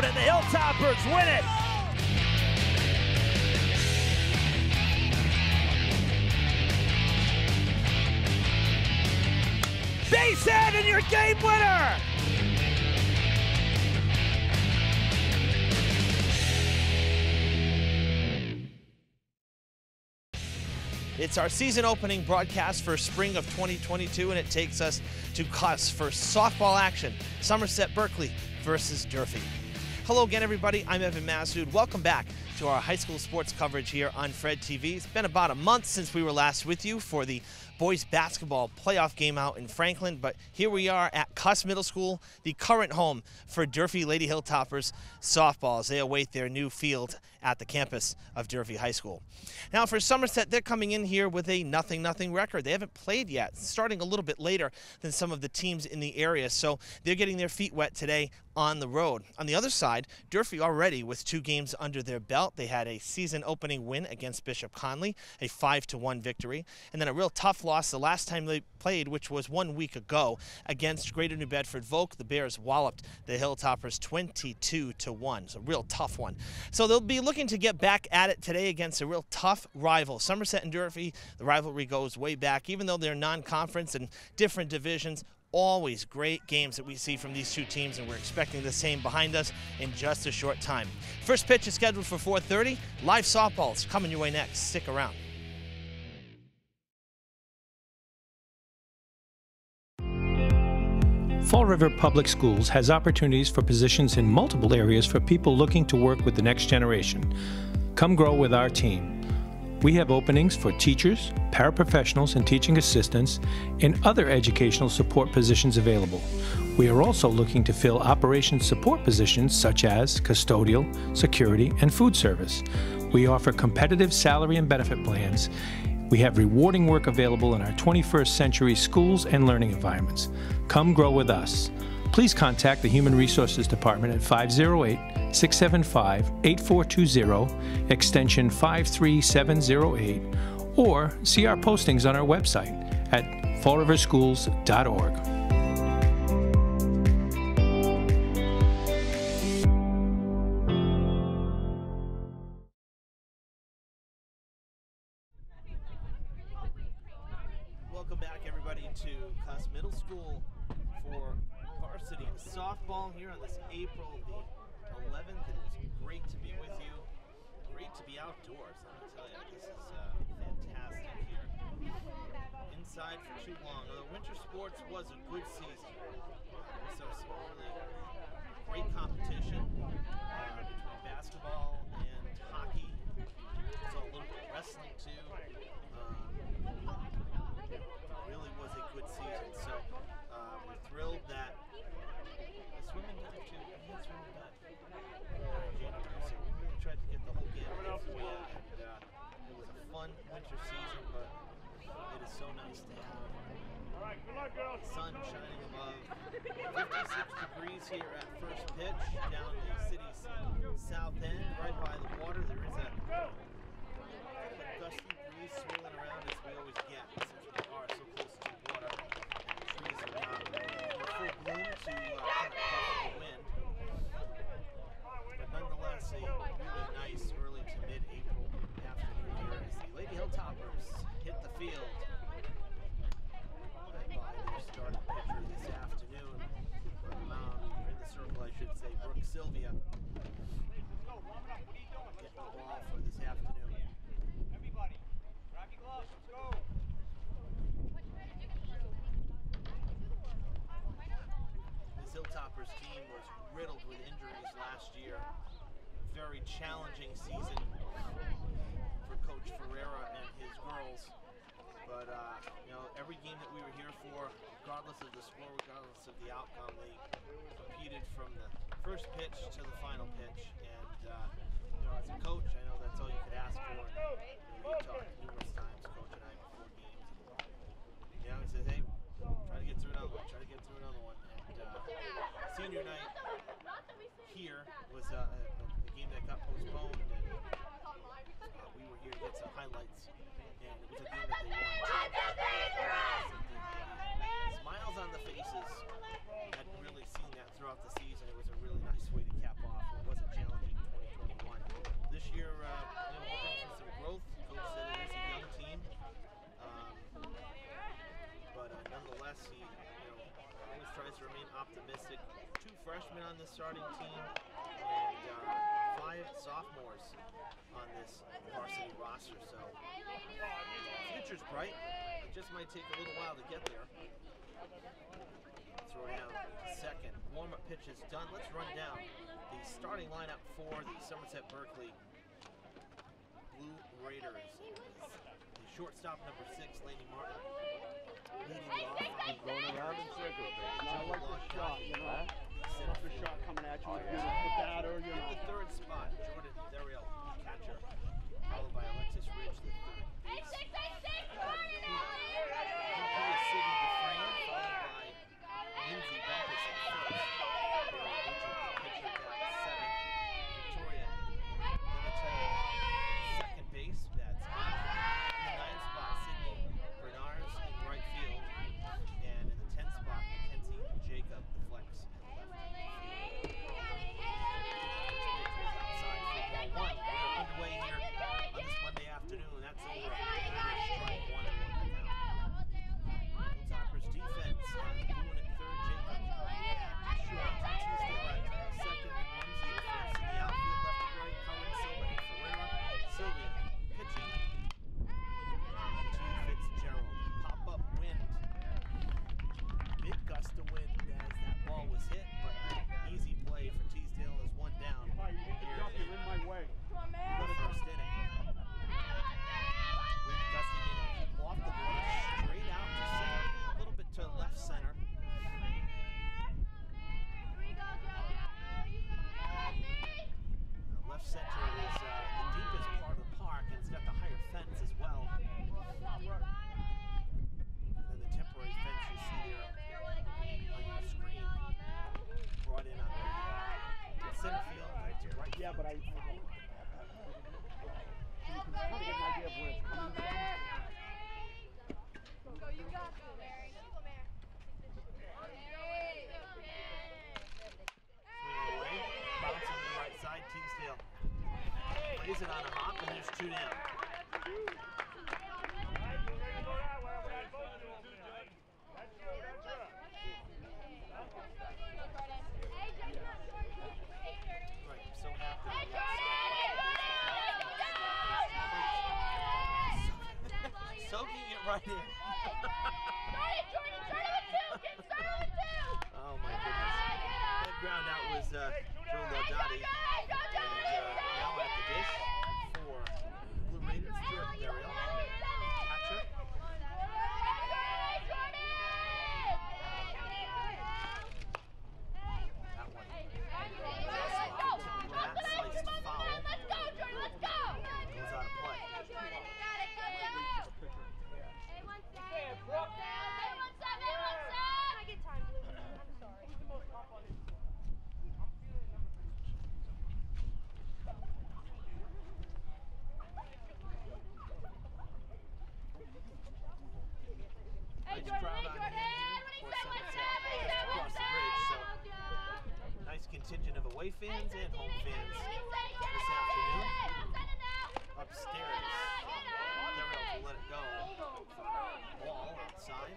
out, and the Hilltoppers win it. Base hit, and your game winner. It's our season opening broadcast for spring of 2022, and it takes us to Cuss for softball action. Somerset-Berkley versus Durfee. Hello again, everybody. I'm Evan Massoud. Welcome back to our high school sports coverage here on Fred TV. It's been about a month since we were last with you for the boys basketball playoff game out in Franklin, but here we are at Cuss Middle School, the current home for Durfee Lady Hilltoppers softball as they await their new field at the campus of Durfee High School. Now for Somerset, they're coming in here with a 0-0 record. They haven't played yet, starting a little bit later than some of the teams in the area, so they're getting their feet wet today on the road. On the other side, Durfee already with 2 games under their belt. They had a season opening win against Bishop Conley, a 5-1 victory, and then a real tough loss the last time they played, which was 1 week ago, against Greater New Bedford Volk. The Bears walloped the Hilltoppers 22-1. It's a real tough one. So they'll be looking to get back at it today against a real tough rival. Somerset and Durfee, the rivalry goes way back, even though they're non-conference and different divisions. Always great games that we see from these two teams, and we're expecting the same behind us in just a short time. First pitch is scheduled for 4:30. Live softballs coming your way next. Stick around. Fall River Public Schools has opportunities for positions in multiple areas for people looking to work with the next generation. Come grow with our team. We have openings for teachers, paraprofessionals, and teaching assistants, and other educational support positions available. We are also looking to fill operations support positions such as custodial, security, and food service. We offer competitive salary and benefit plans. We have rewarding work available in our 21st century schools and learning environments. Come grow with us. Please contact the Human Resources Department at 508-675-8420, extension 53708, or see our postings on our website at fallriverschools.org. Welcome back, everybody, to Cuss Middle School for varsity softball here on this April the 11th. It is great to be with you. Great to be outdoors, let me tell you. This is fantastic here. Inside for too long. Although winter sports was a good season. We saw some really great competition between basketball and hockey. We saw a little bit of wrestling too. Really was a good season. So we're thrilled that the swimming did it too. We had swimming done in January, so we really tried to get the whole game out for you. And it was a fun winter season, but it is so nice to have the sun shining above. 56 degrees here at first pitch down the city's south end, right by the water. There is a gusty breeze swirling around as we always get, since we are so close to water. And the trees are not in full bloom to kind of buff the wind. But nonetheless, a really nice early to mid-April afternoon here as the Lady Hilltoppers hit the field. Led by their starting pitcher this afternoon, or the mound, or in the circle I should say, Brooke Sylvia. Getting the ball for this afternoon. Everybody, grab your gloves, let's go. This Hilltoppers team was riddled with injuries last year. Very challenging season for Coach Ferreira and his girls. But, you know, every game that we were here for, regardless of the score, regardless of the outcome, they competed from the first pitch to the final pitch. And, you know, as a coach, I know that's all you could ask for. We talked numerous times, Coach and I, before games. You know, he says, hey, try to get through another one, try to get through another one. And senior night here was a game that got postponed, and we were here to get some highlights. And it was a game that they won. Smiles on the faces. Hadn't really seen that throughout the season. It was a really nice way to cap off the starting team and 5 sophomores on this varsity roster. So the future's bright. It just might take a little while to get there. Throw down second. Warm-up pitch is done. Let's run down the starting lineup for the Somerset-Berkley Blue Raiders. The shortstop, number 6, Lady Martin, leading off. Going around in circles. Not like the shot, you know. Center The shot coming at you, Oh, the yeah. batter, you In know. the third spot, Jordan Theriel, catcher, followed by Alexis Ridge, the third base. Sidney Dufresne, followed by Lindsay Backus at first. Pitcher down 7. Victoria Demetria, second base. That's 8. In the 9th spot, Sydney Bernards in right field. And in the 10th spot, Mackenzie Jacob, the flex. Outside for ball 1. We're underway here on this Monday afternoon. That's over. Strike 1 and 1 to count. Hilltoppers defense. Doing it third, Jacob. Short, Tuesday left. Second and Rumsey at first. In the outfield, left to right, Cullen, Silva, and Ferreira. Sylvia pitching to Fitzgerald. Pop-up wind. Big gust of wind as that ball was hit, but easy play for Teasdale is 1 down here You're in my way. in the first inning. Wind gusting in off the water, straight out to center, a little bit to left center. Left center is the deepest part of the park, and it's got the higher fence as well. And then the temporary fence you see there on your screen, brought in on the center field, to right. Yeah, but I can kind of get an idea of where it's coming from. Go, you got it, Mary. Go, Mary. Swinging away, bouncing to the right side, Teasdale plays it on a hop, and there's 2 down. Right, I'm so happy. Soaking it right in. Oh my goodness. That ground out was Joe Laudati. And now at the dish for Blue Raiders, Jordan Theriel. Catcher. That one. That sliced foul. Goes out of play. I get time, Blue. I'm sorry. Nice crowd on hand here for Somerset just across the bridge. So nice contingent of away fans and home fans this afternoon. Upstairs, Theriel will let it go. Ball outside.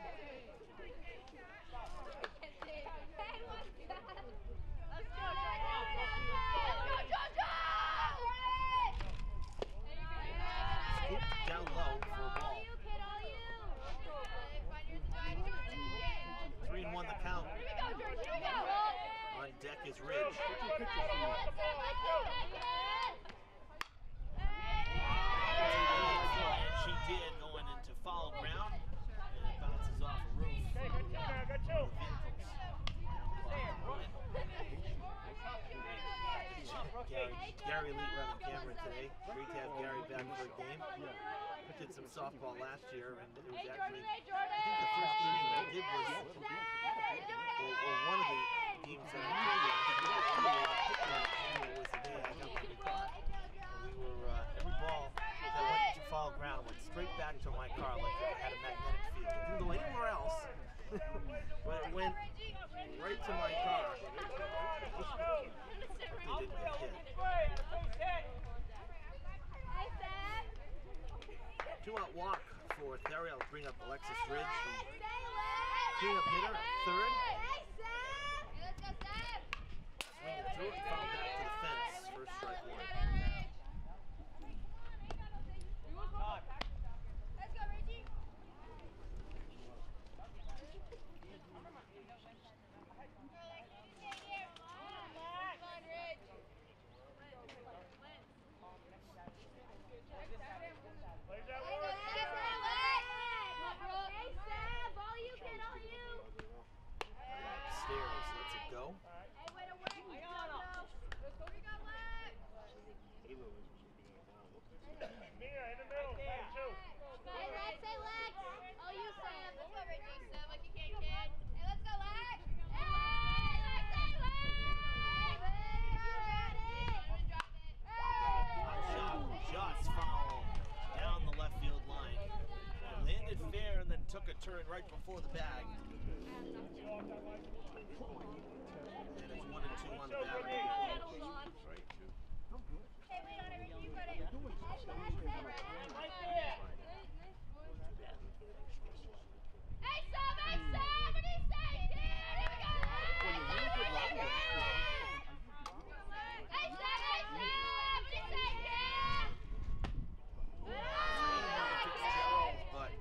Scoop down low for a ball. 3-1 the count. On deck is Ridge. And she did, going into foul ground, and it bounces off a roof. Gary Lee running camera today. Great to have Gary back for a game. I did some softball last year, and it was actually, I think the first game I did was, or one of the games that I did was the day I got my new car. And we were, every ball that went to foul ground went straight back to my car like it had a magnetic field. It didn't go anywhere else, but it went right to my car. They didn't get hit. 2-out walk for Theriel to bring up Alexis Ridge. Cleanup hitter, third. threw it and fouled back to the fence. First strike one. Let's go, Reggie. Plays that Hey, work. Sam, all you, kid, all you. Upstairs, lets it go. Hey, way to work. We got left. Mia, in the middle. Hey, two. Hey, Lex, Oh, you, Sam. Let's go, Reggie. Sam, like you can, kid. Hey, let's go, Lex. Hey, Lex, Hey, Lex, you got it. Shot just foul down the left field line. It landed fair and then took a turn right before the bag. And it's 1 and 2 on the bag. Hey, wait on it, Reggie. You got it. Hey, Sam, what do you say, kid? Here we go. Hey, Sam, what do you say, kid? But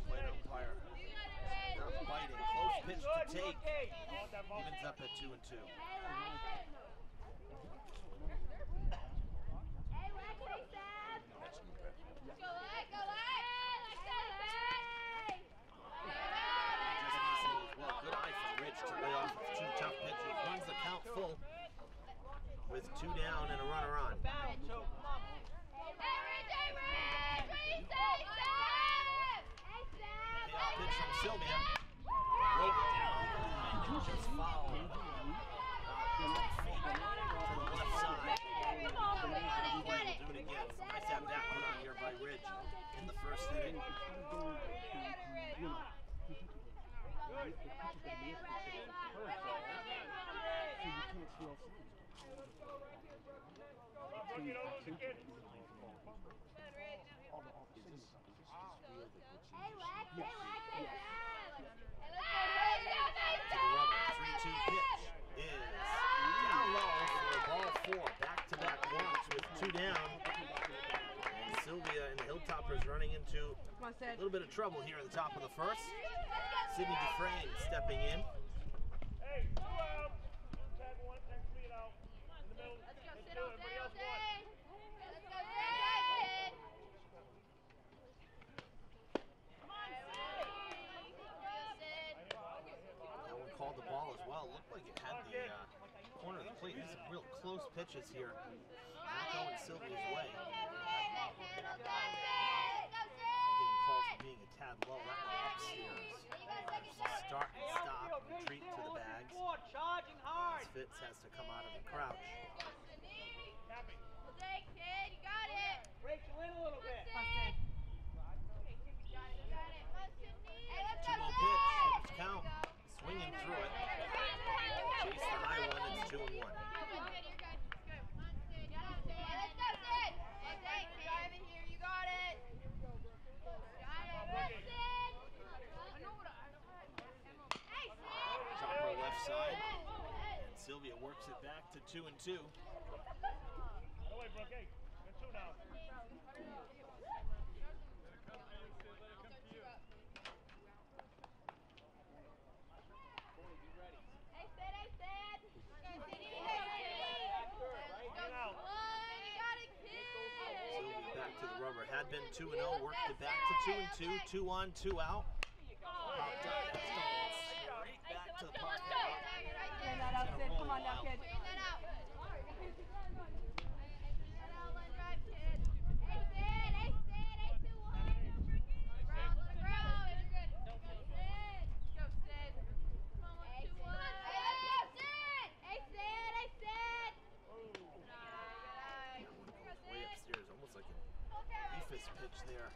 plate umpire not biting. Close pitch to take. Evens up at 2 and 2. Hey, Lex, hey, Sam. Let's go, Lex. Go, Lex. Just missing as well. Good eye from Rich to lay off 2 tough pitches. Runs the count full with 2 down and a runner on. Battle, two. Come on. Hey, Rich, what do you say, Sam? Hey, Sam. Payoff pitch from Sylvia. Rolled it down and just fouled. 10 feet to the left side. Come on, we got it. Do it again. Nice at bat put on here by Ridge in the first inning. Brookie, don't lose the kid. Hey, Lex, hey, To the rubber. 3-2 pitch is down low for ball 4. Back-to-back walks with 2 down. And Sylvia and the Hilltoppers running into a little bit of trouble here at the top of the first. Sydney Dufresne stepping in. Hey, 2 out. Tag 1, tag 3 out. In the middle. Let's go, Hit sit 2, all everybody day, all else day. 1. Let's go, Sid. Come on, Sid. That one called the ball as well. Looked like it had the corner of the plate. These are real close pitches here. Not going Sylvia's way. Getting calls for being a tad low. That one upstairs. Start and stop, retreat to the bags. Charging hard. As Fitz has to come out of the crouch. Happy. Well, dang, kid, you got it. Rachel in a little bit. Sid. Hey, let's go, 2-0 Sid. pitch. Hitters count. Swinging through it. Chase the high one. It's 2 and 1. You're good. Hey, let's go, Sid. Well, dang, kid. Drive it here. You got it. Got it. Good, Sid. Hey, Sid. Chopper left side. And Sylvia works it back to 2 and 2. No way, Brooke. Hey, you're 2 now. Hey, Sid. Sylvia back to the rubber. Had been 2 and 0. Worked it back to 2 and 2. 2 on, 2 out. Popped up. That's going straight back to the parking lot. Clean that out, Sid. Come on now, kid. Clean that out. Drive, kid. Hey, Sid. Hey, 2-1. Ground, let it grow. You're good. Sid. Go, Sid. Come on, 2-1. Hey, let's go, Sid. Hey, Sid. Way upstairs. Almost like an Ephus pitch there.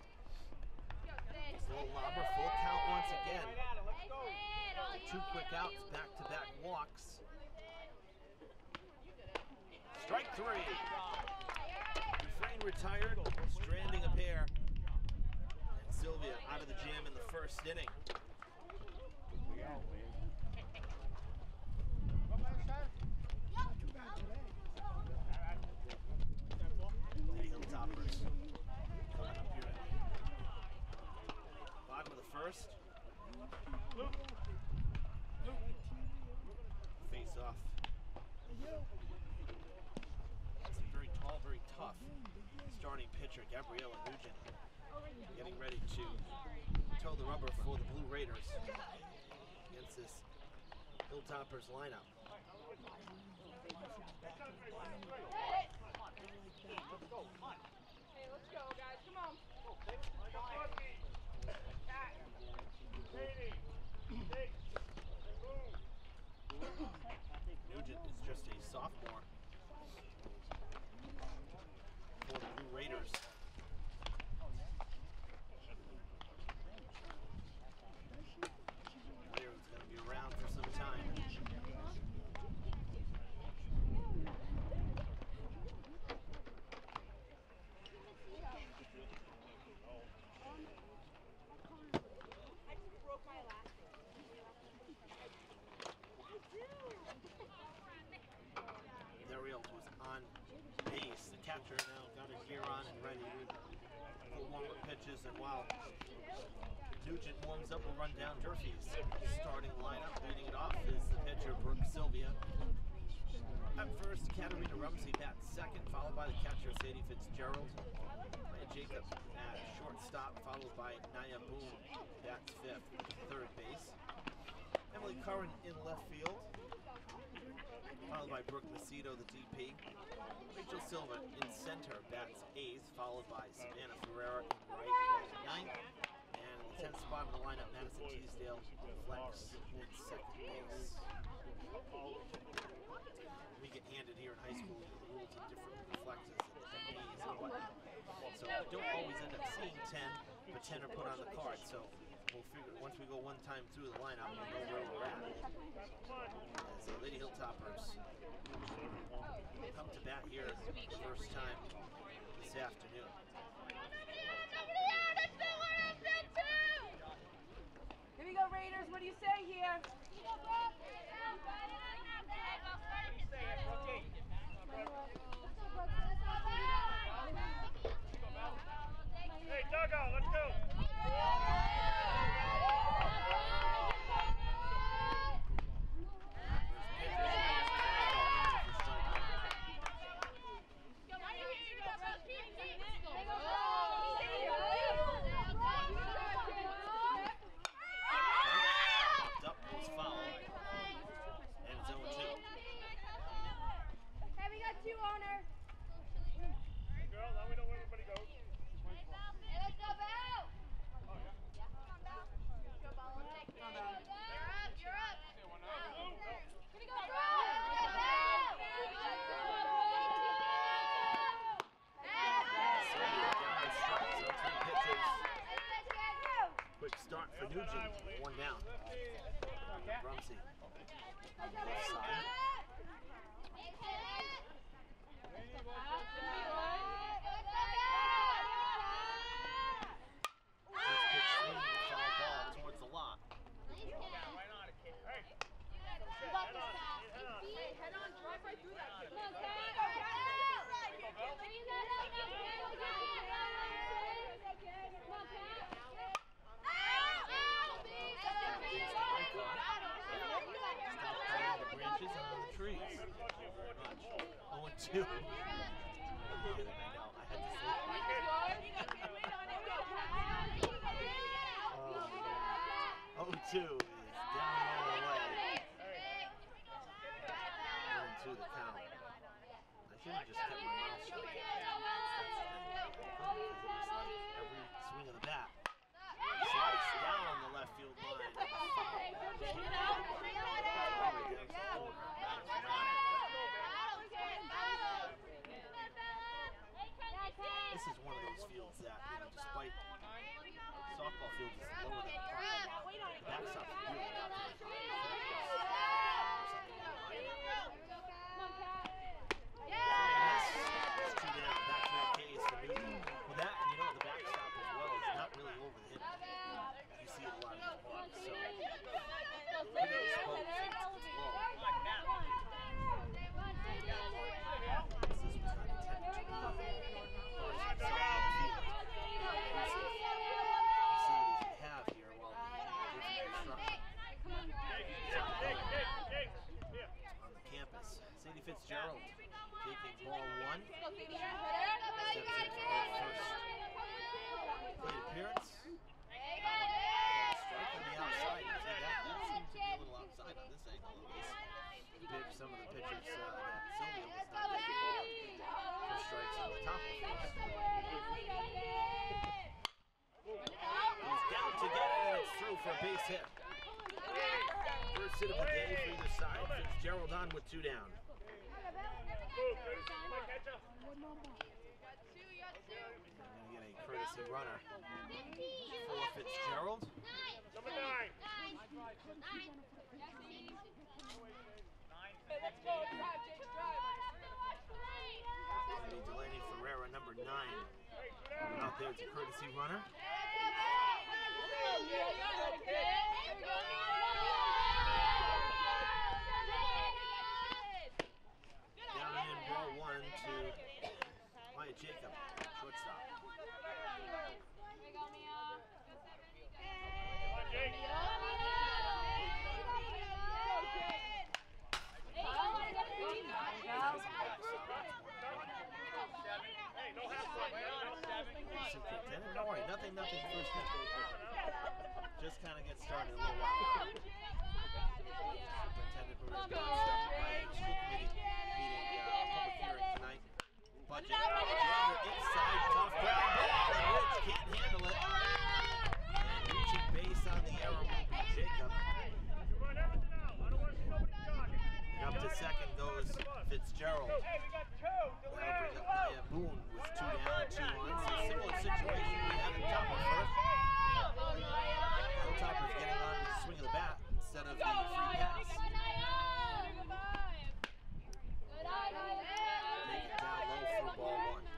Go, Sid. Slow lobber. Full count once again. Let's go. Hey, Sid. All 2 quick outs. Back-to-back walks. Strike 3. Dufresne retired, stranding a pair. And Sylvia out of the jam in the first inning. starting pitcher, Gabriella Nugent, getting ready to toe the rubber for the Blue Raiders against this Hilltoppers lineup. Hey, let's go, guys. Come on. Nugent is just a sophomore for the Blue Raiders. Player who's going to be around for some time. Ariel was on base. The catcher now got his gear on and ready for warm-up pitches. And while Nugent warms up, we'll run down Durfee's starting lineup. Leading it off is the pitcher, Brooke Sylvia. Up first, Katarina Rumsey bats second, followed by the catcher, Sadie Fitzgerald. Maya Jacob at shortstop, followed by Naya Boone, bats fifth, third base. Emily Curran in left field, followed by Brooke Macedo, the DP. Rachel Silva in center, bats eighth, followed by Savannah Ferreira in right, ninth. And in the 10th spot in the lineup, Madison Teasdale, flex in second base. We get handed here in high school, the rules are different with the flexes and B's and whatnot. So we don't always end up seeing 10, but 10 are put on the card. So we'll figure, once we go one time through the lineup, we'll know where we're at. As the Lady Hilltoppers come to bat here for the first time this afternoon. Here we go, Raiders. What do you say here? Hey, dugout, let's go. Two owner. Girl, now we know where everybody goes. Hey, let's go, Bell. Yeah, come on, Bell. Go, Bell. You're up. Gonna go, Bell. Quick start for Nugent, one down. Rumsey. Left side. First pitch swing, foul ball towards the lot. Hey. Head on, drive right through that. Come on, The branches and the trees. Very much. 0-2. I know. I had to say it. 0-2 is down all the way. 0-2 the count. I should have just kept my mouth shut. Every swing of the bat. Slice down the left field line. This is one of those fields that, despite softball fields is lower than the backstop's really not very It's two down, back-to-back Ks for Newton. Well, that, and the backstop as well is not really over the hip. You see it a lot in the park, so pretty exposed. It's low. This was not intended to be softball field. Facilities we have here while different construction on the campus. Sadie Fitzgerald taking ball one. Steps in for top of the first. He's down to get it, and it's through for a base hit. First hit of the day for either side. Fitzgerald on with 2 down. We're going to get a courtesy runner for Fitzgerald. Number 9. Let's go, drive, James, drive. Anthony Delaney Ferreira, number 9. Out there, it's a courtesy runner. Down in ball 1 to Maya Jacob, shortstop. Hey, no half point. Superintendent, don't worry, nothing first hit. Just kind of get started a little while. Superintendent Barrett's going to start by the school committee meeting, public hearing tonight. Budget, Gander inside, tough ground ball, and Rich can't handle it. And reaching base on the arrow will be Jacob. Run everything out. I don't want to see nobody jogging. And up to second goes Fitzgerald. Hey, we got 2. That'll bring up Nia Boone with 2 down and 2 on. So similar situation we had in top of first. Hilltopper's getting on with the swing of the bat instead of the free pass. Take it down low for ball 1.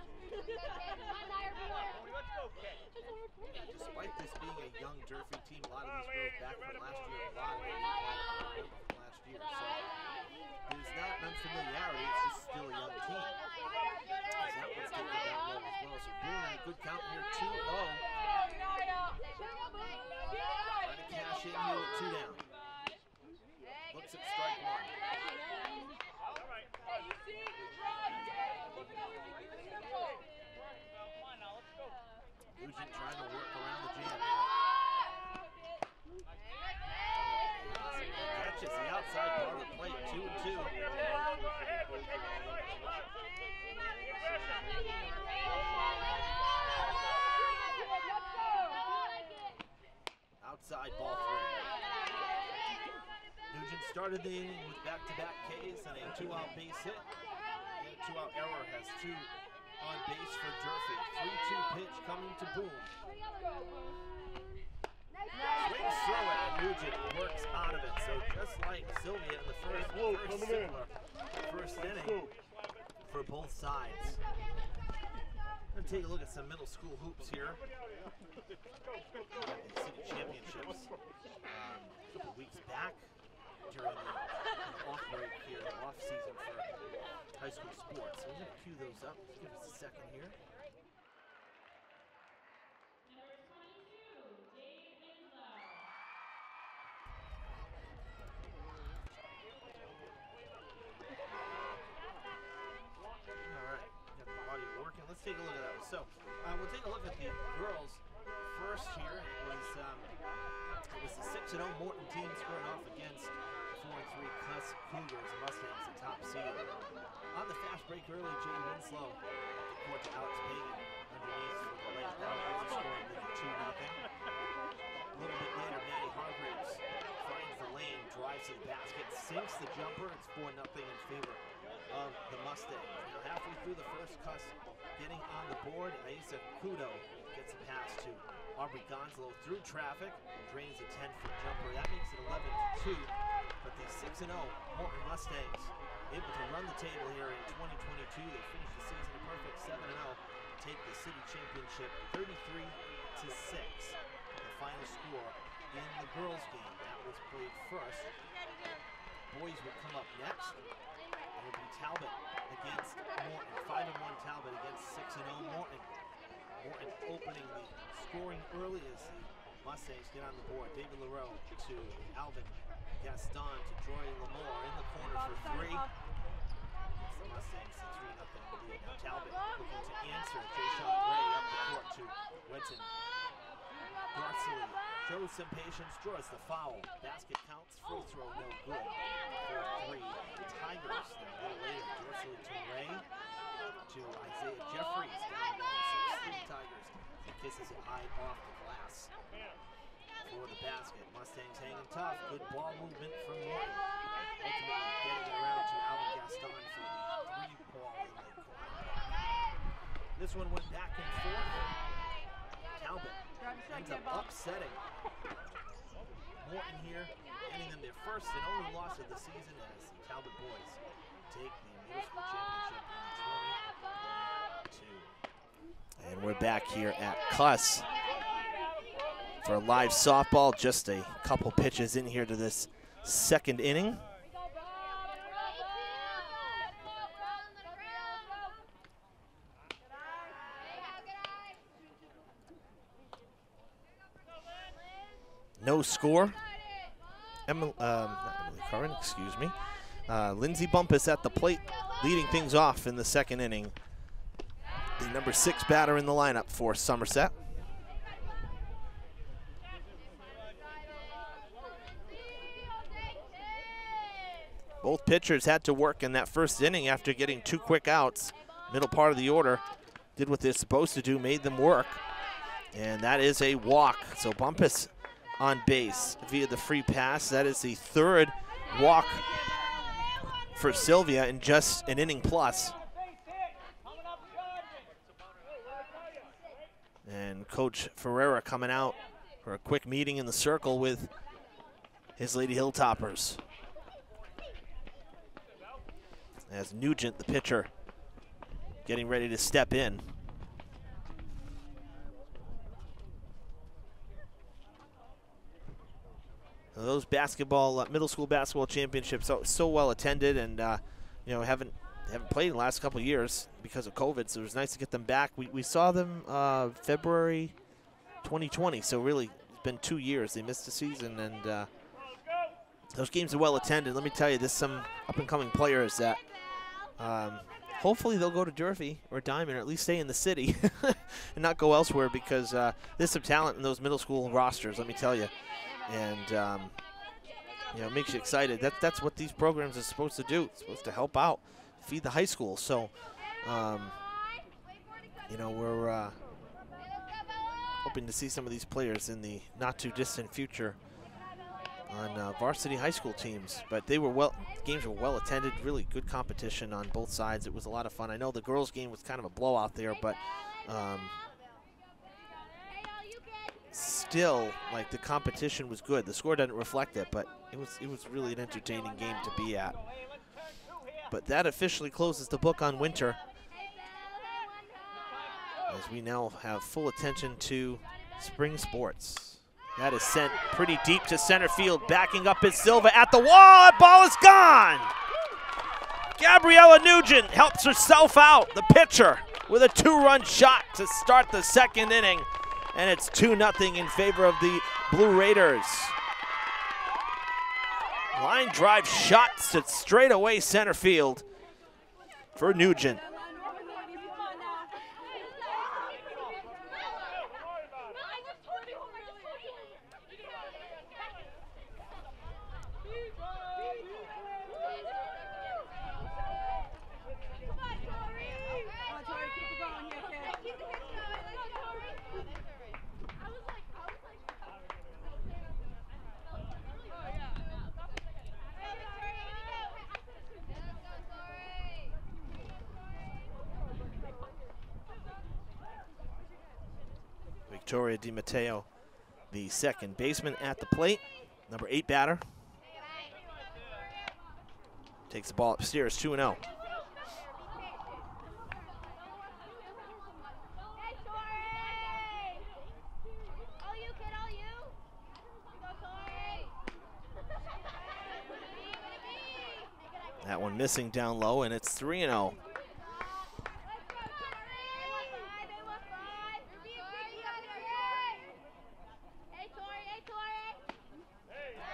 Despite this being a young Durfee team, a lot of these girls back from last year, a lot of them from last year. So there's not an unfamiliarity, it's just still a young team. As that one's taken down low as well. So Boone in a good count here, 2-0. Trying to cash in here with 2 down. Looks at strike 1. All right. Hey, you see? You drive, Dave. Keep it simple. Nugent trying to work around the jam. Catches the outside part of the plate, 2-2. Go ahead. We'll take it Outside ball 3. Nugent started the inning with back-to-back Ks and a 2-out base hit. And a 2-out error has 2 on base for Durfee. 3-2 pitch coming to Boone. Swings through it, and Nugent works out of it. So just like Sylvia in the first inning for both sides. Going to take a look at some middle school hoops here. The city championships a couple weeks back during the off break here, the off season for high school sports. So we're going to cue those up. Just give us a second here. Working. Let's take a look at that. So we'll take a look at the girls first here. It was the 6-0 Morton team scoring off against 4-3 Cuss Cougars. Mustangs, the top seed. On the fast break early, Jay Winslow up the court to Alex Pagan underneath for the late Broncos scoring lead 2-0. A little bit later, Maddie Hargraves finds the lane, drives to the basket, sinks the jumper. It's 4-0 in favor of the Mustangs. Now halfway through the first, Cuss getting on the board. Aisa Kudo gets a pass to Aubrey Gonzalo through traffic, drains a 10-foot jumper. That makes it 11-2. But the 6-0 Morton Mustangs able to run the table here in 2022. They finish the season a perfect 7-0, take the city championship 33-6. The final score in the girls' game that was played first. Boys would come up next. It'll be Talbot against Morton. 5-1 Talbot against 6-0 Morton. Morton opening the scoring early as the Mustangs get on the board. David Leroux to Alvin Gaston to Joy Lamore in the corner for 3. It's the Mustangs to 3-0 lead. Now Talbot looking to answer. Jayshawn Gray up the court to Wedson. Garcia shows some patience, draws the foul. Basket counts, free throw no good. 4-3. The Tigers, then a little later, Dorsley to Ray. to Isaiah Jeffries down the 6'3" Tigers. He kisses it high off the glass for the basket. Mustangs hanging tough. Good ball movement from Morton. Ultimately getting it around to Alvin Gaston for the 3-ball in the corner. This one went back and forth. Talbot ends up upsetting Morton here, getting them their first and only loss of the season as the Talbot boys take the middle school championship in 2022. And we're back here at Cuss for live softball. Just a couple pitches in here to this second inning. No score. Not Emily Curran, excuse me. Lindsay Bumpus at the plate, leading things off in the second inning. The number 6 batter in the lineup for Somerset. Both pitchers had to work in that first inning after getting 2 quick outs. Middle part of the order did what they're supposed to do, made them work. And that is a walk. So Bumpus on base via the free pass. That is the 3rd walk for Sylvia in just an inning plus. And Coach Ferreira coming out for a quick meeting in the circle with his Lady Hilltoppers. As Nugent, the pitcher, getting ready to step in. Those basketball, middle school basketball championships so well attended, and you know, haven't played in the last couple of years because of COVID. So it was nice to get them back. We saw them February 2020. So really, it's been 2 years. They missed the season, and those games are well attended. Let me tell you, there's some up and coming players that hopefully they'll go to Durfee or Diamond, or at least stay in the city and not go elsewhere, because there's some talent in those middle school rosters. Let me tell you. And, you know, it makes you excited. That's what these programs are supposed to do. It's supposed to help out, feed the high school. So, you know, we're hoping to see some of these players in the not-too-distant future on varsity high school teams. But they were games were well attended, really good competition on both sides. It was a lot of fun. I know the girls' game was kind of a blowout there, but still, like, the competition was good. The score doesn't reflect it, but it was really an entertaining game to be at. But that officially closes the book on winter, as we now have full attention to spring sports. That is sent pretty deep to center field. Backing up is Silva at the wall. That ball is gone. Gabriella Nugent helps herself out, the pitcher, with a 2-run shot to start the second inning. And it's 2-0 in favor of the Blue Raiders. Line drive shot to straightaway center field for Nugent. Victoria DiMatteo, the second baseman at the plate. Number 8 batter. Takes the ball upstairs, 2-0. That one missing down low, and it's 3-0.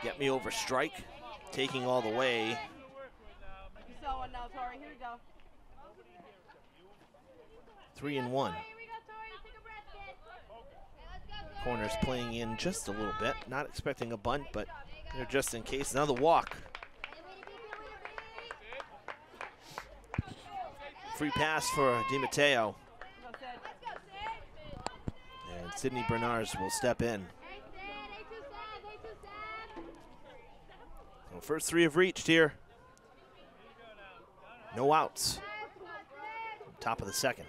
Get me over strike, taking all the way. You saw one now, Tori. Here we go. 3-1. Corners playing in just a little bit. Not expecting a bunt, but they're just in case. Another walk Free pass for DiMatteo. And Sydney Bernards will step in. So first three have reached here. No outs. Top of the second.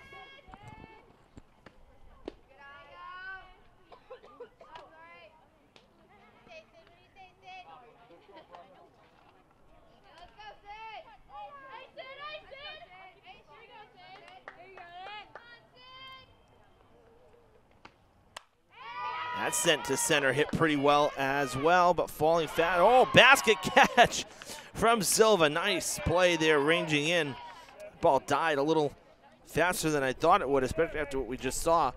That's sent to center, hit pretty well as well, but falling fast. Oh, basket catch from Silva. Nice play there, ranging in. Ball died a little faster than I thought it would, especially after what we just saw.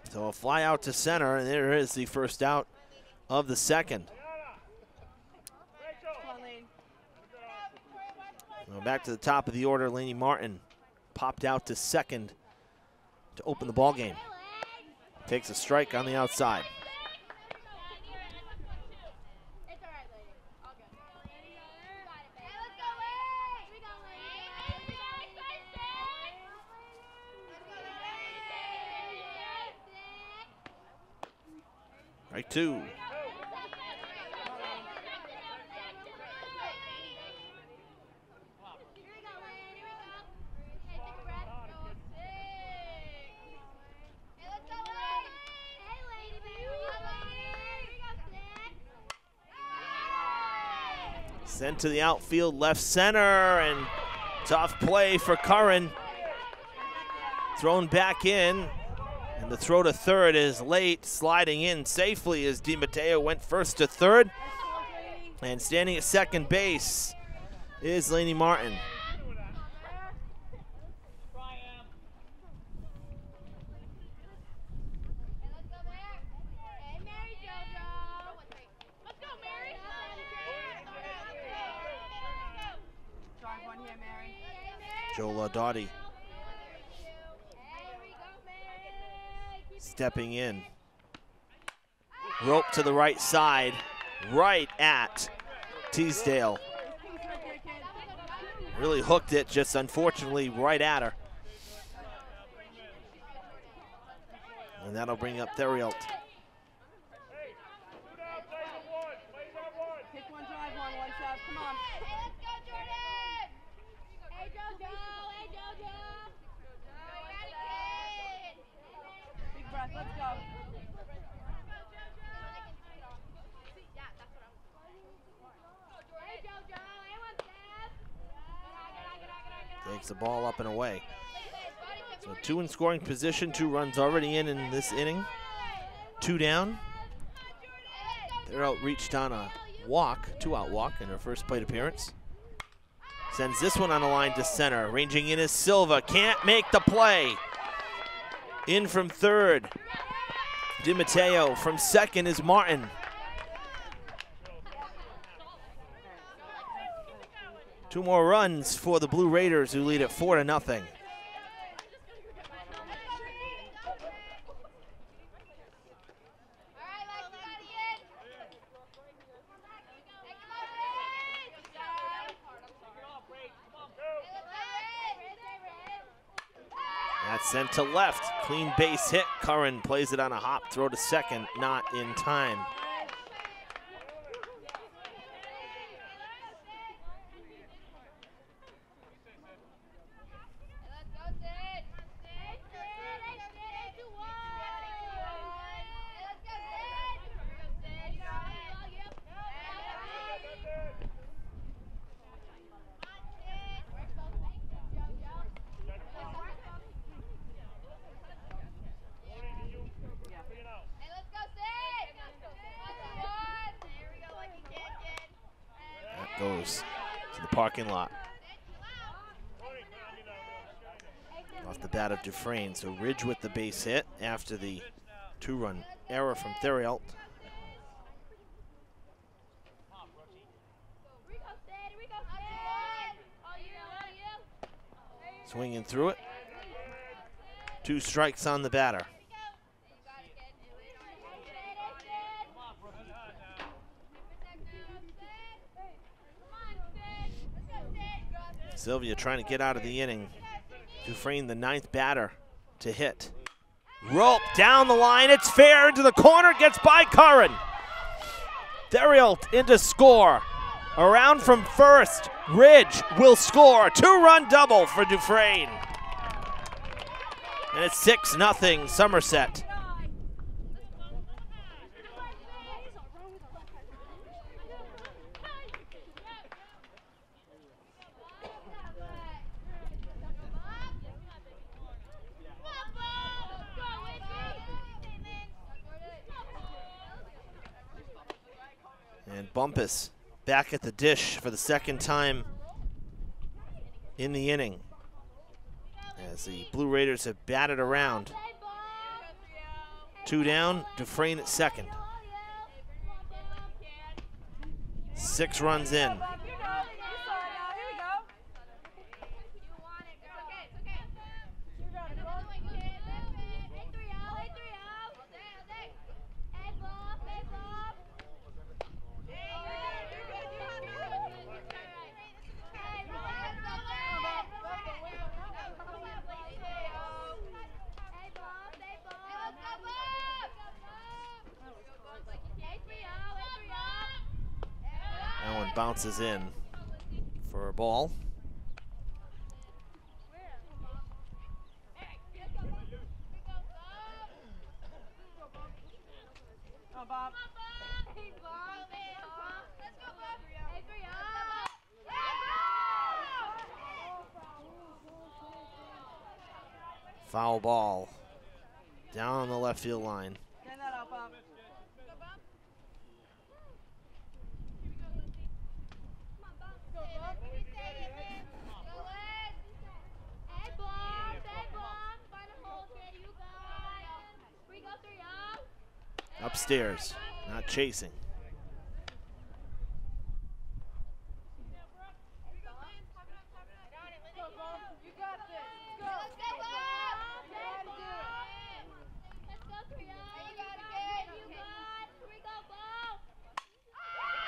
So a fly out to center, and there is the first out of the second. Well, back to the top of the order, Laney Martin popped out to second to open the ball game. Takes a strike on the outside. Right two. Sent to the outfield, left center, and tough play for Curran. Thrown back in, and the throw to third is late. Sliding in safely as DiMatteo went first to third. And standing at second base is Laney Martin. Joe Laudati stepping in. Rope to the right side, right at Teasdale. Really hooked it, just unfortunately right at her. And that'll bring up Theriault. Takes the ball up and away. So two in scoring position, 2 runs already in this inning. 2 down. Theriault reached on a walk, 2-out walk in her first plate appearance. Sends this one on a line to center. Ranging in is Silva, can't make the play. In from third, DiMatteo. From second is Martin. Two more runs for the Blue Raiders, who lead at 4-0. That's sent to left. Clean base hit. Curran plays it on a hop. Throw to second, not in time. Goes to the parking lot. Off the bat of Dufresne, so Ridge with the base hit after the 2-run error from Theriault. Swinging through it. 2 strikes on the batter. Sylvia trying to get out of the inning. Dufresne, the 9th batter to hit. Rope down the line, it's fair into the corner, gets by Curran. Theriault into score. Around from first, Ridge will score. 2-run double for Dufresne. And it's 6-0 Somerset. And Bumpus back at the dish for the 2nd time in the inning, as the Blue Raiders have batted around. 2 down, Dufresne at 2nd. 6 runs in. That one bounces in for a ball. Foul ball down on the left field line. Upstairs, not chasing.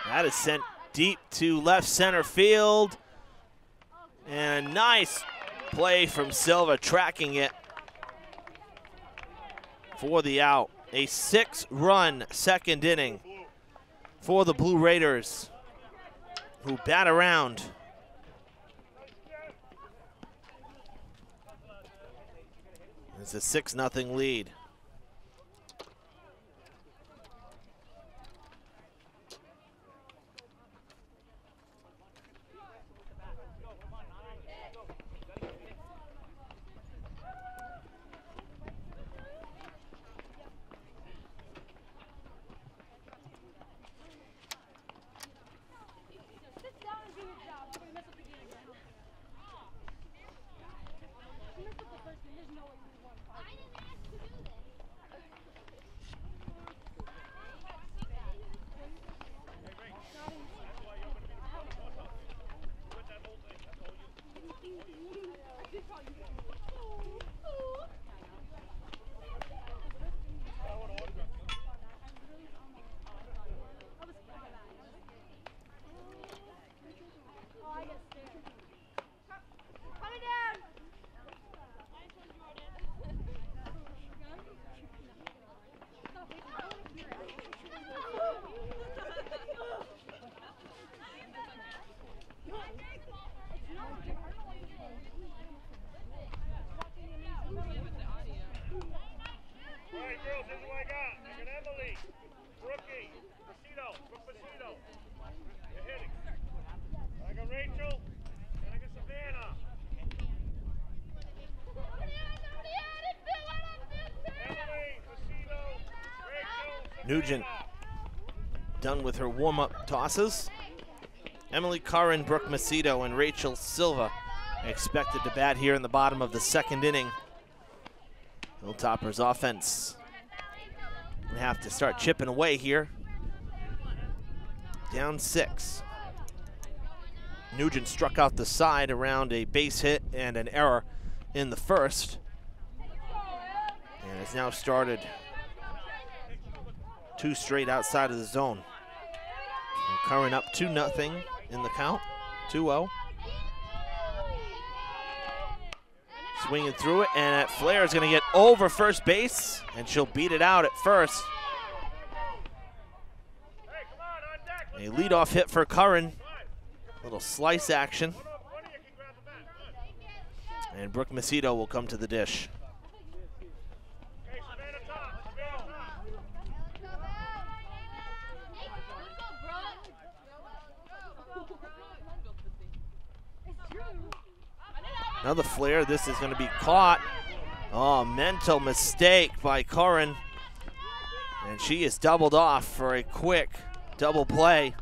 That is sent deep to left center field. And a nice play from Silva, tracking it for the out. A 6-run 2nd inning for the Blue Raiders, who bat around. It's a 6-0 lead. Nugent done with her warm-up tosses. Emily Curran, Brooke Macedo, and Rachel Silva expected to bat here in the bottom of the 2nd inning. Hilltoppers offense gonna have to start chipping away here. Down 6. Nugent struck out the side around a base hit and an error in the 1st, and has now started 2 straight outside of the zone. And Curran up 2-0 in the count, 2-0. Swinging through it, and that flare is going to get over first base, and she'll beat it out at first. A leadoff hit for Curran. Little slice action. And Brooke Macedo will come to the dish. Another flare. This is going to be caught. Oh, mental mistake by Curran. And she is doubled off for a quick double play.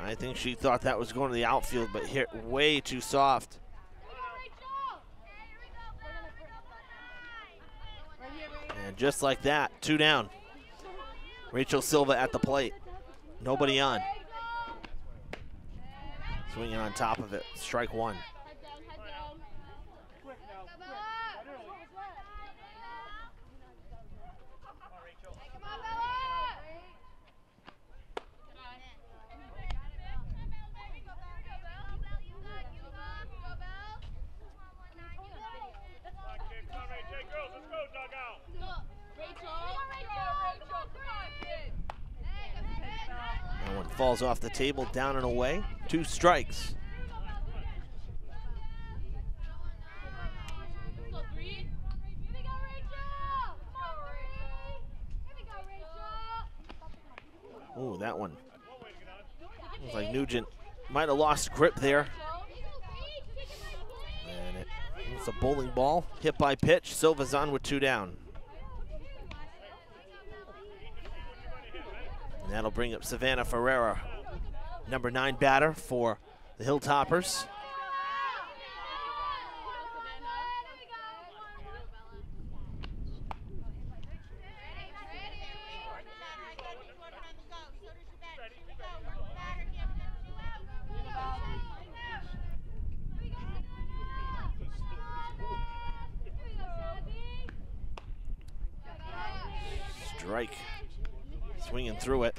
I think she thought that was going to the outfield, but hit way too soft. And just like that, 2 down. Rachel Silva at the plate. Nobody on. Swinging on top of it. Strike 1. That one falls off the table, down and away. 2 strikes. Ooh, that one. Looks like Nugent might have lost grip there. And it's a bowling ball, hit by pitch. Silva's on with 2 down. And that'll bring up Savannah Ferreira, number 9 batter for the Hilltoppers. Strike. Swinging through it.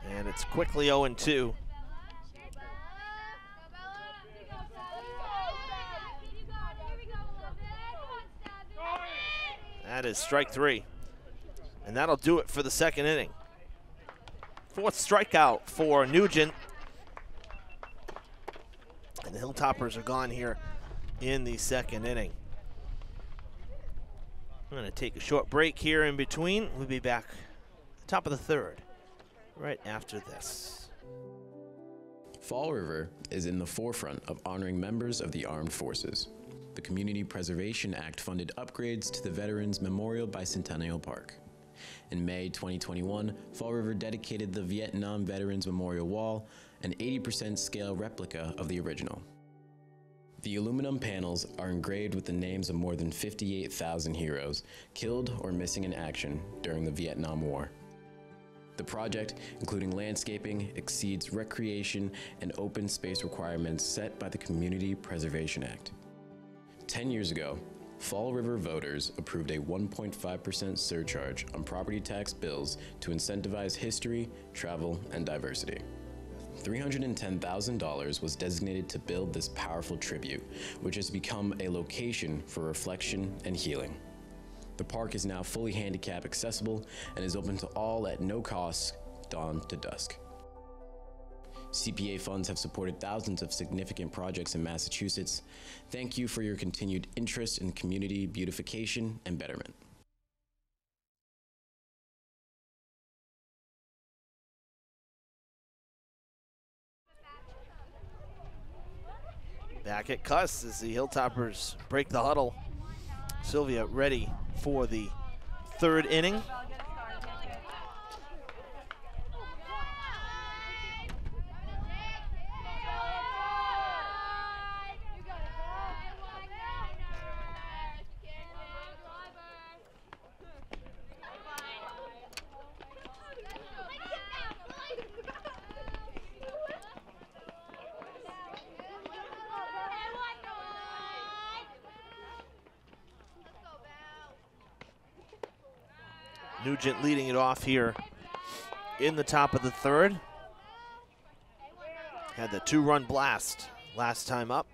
And it's quickly 0-2. That is strike 3. And that'll do it for the second inning. 4th strikeout for Nugent. And the Hilltoppers are gone here in the second inning. I'm going to take a short break here in between. We'll be back top of the 3rd right after this. Fall River is in the forefront of honoring members of the armed forces. The Community Preservation Act funded upgrades to the Veterans Memorial Bicentennial Park. In May 2021, Fall River dedicated the Vietnam Veterans Memorial Wall, an 80% scale replica of the original. The aluminum panels are engraved with the names of more than 58,000 heroes killed or missing in action during the Vietnam War. The project, including landscaping, exceeds recreation and open space requirements set by the Community Preservation Act. 10 years ago, Fall River voters approved a 1.5% surcharge on property tax bills to incentivize history, travel, and diversity. $310,000 was designated to build this powerful tribute, which has become a location for reflection and healing. The park is now fully handicap accessible and is open to all at no cost, dawn to dusk. CPA funds have supported thousands of significant projects in Massachusetts. Thank you for your continued interest in community beautification and betterment. Back at Cuss as the Hilltoppers break the huddle. Sylvia ready for the 3rd inning. Nugent leading it off here in the top of the 3rd. Had the 2-run blast last time up.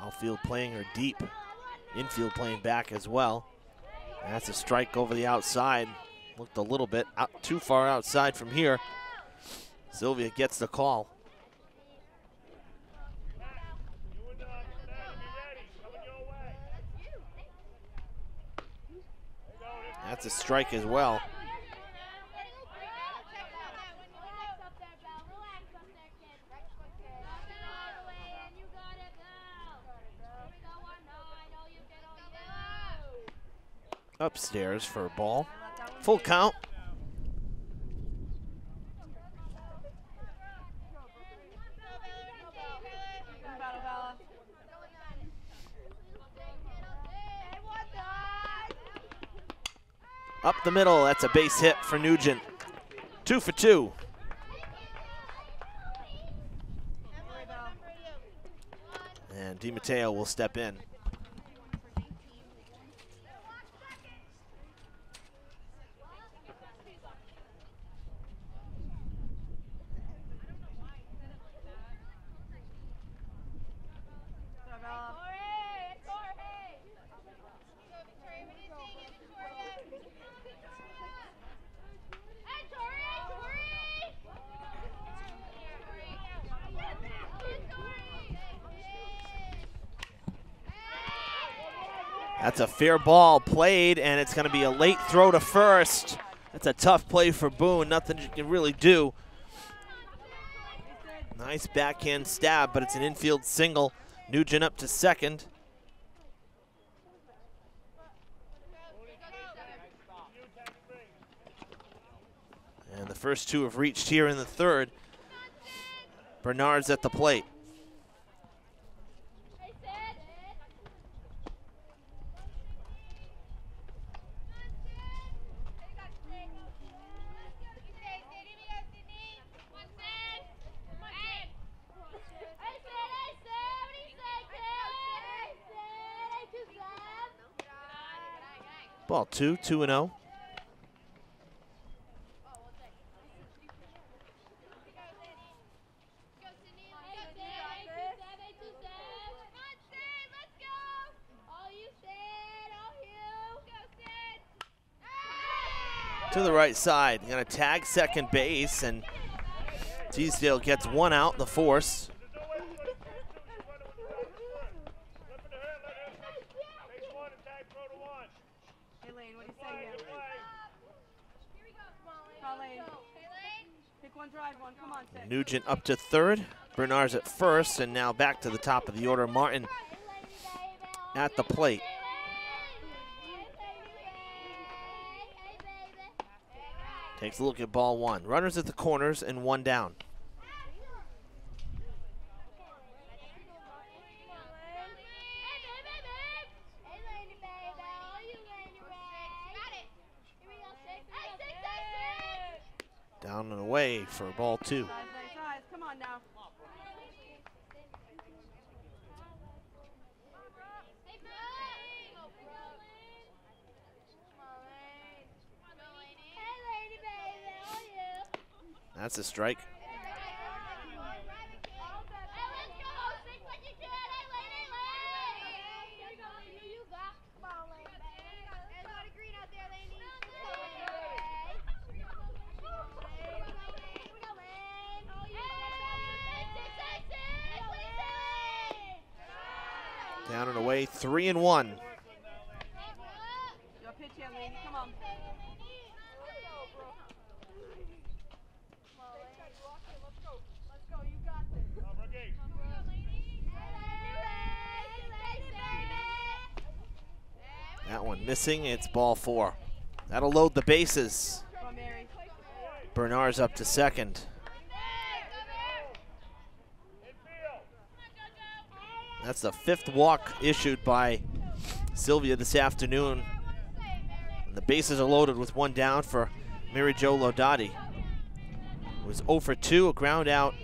Outfield playing her deep. Infield playing back as well. And that's a strike over the outside. Looked a little bit too far outside from here. Sylvia gets the call. That's a strike as well. Upstairs for a ball. Full count. Up the middle, that's a base hit for Nugent. 2 for 2. And DiMatteo will step in. That's a fair ball played, and it's going to be a late throw to first. That's a tough play for Boone. Nothing you can really do. Nice backhand stab, but it's an infield single. Nugent up to second. And the first two have reached here in the third. Bernard's at the plate. Ball 2, 2-0. To the right side, gonna tag second base, and Teasdale gets one out, the force. Nugent up to third, Bernard's at first, and now back to the top of the order. Martin at the plate. Takes a look at ball one. Runners at the corners and one down. Down and away for ball 2. Come on now. That's a strike. Down and away, 3-1. Your pitch here, lady. Come on. Let's go. You got this. That one missing. It's ball 4. That'll load the bases. Bernard's up to second. That's the 5th walk issued by Sylvia this afternoon. And the bases are loaded with one down for Mary Jo Lodati. It was 0 for 2, a ground out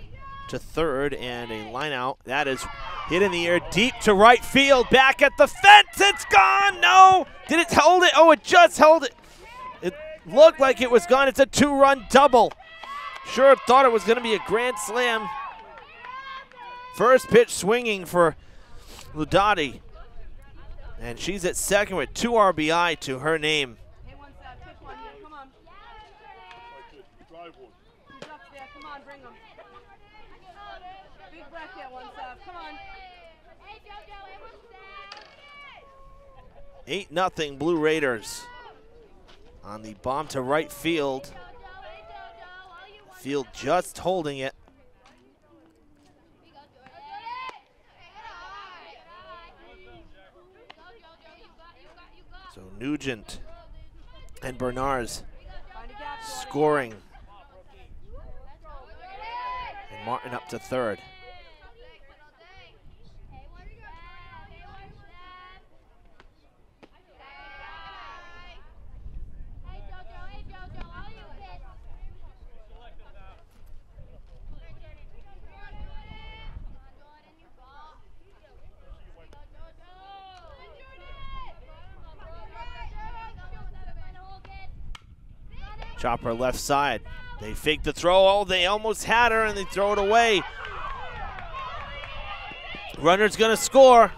to third and a line out. That is hit in the air deep to right field. Back at the fence. It's gone. No. Did it hold it? Oh, it just held it. It looked like it was gone. It's a 2-run double. Sure thought it was going to be a grand slam. First pitch swinging for Ludati. And she's at second with 2 RBI to her name. Hey, one side, pick one here. Come on. Drive one. He's up there. Come on, bring him. Big breath here, one side. Come on. Hey, JoJo, 8-0 Blue Raiders. On the bomb to right field. Field just holding it. So Nugent and Bernards Find a gap for it. scoring. And Martin up to third. Chopper left side. They fake the throw. Oh, they almost had her and they throw it away. Runner's gonna score.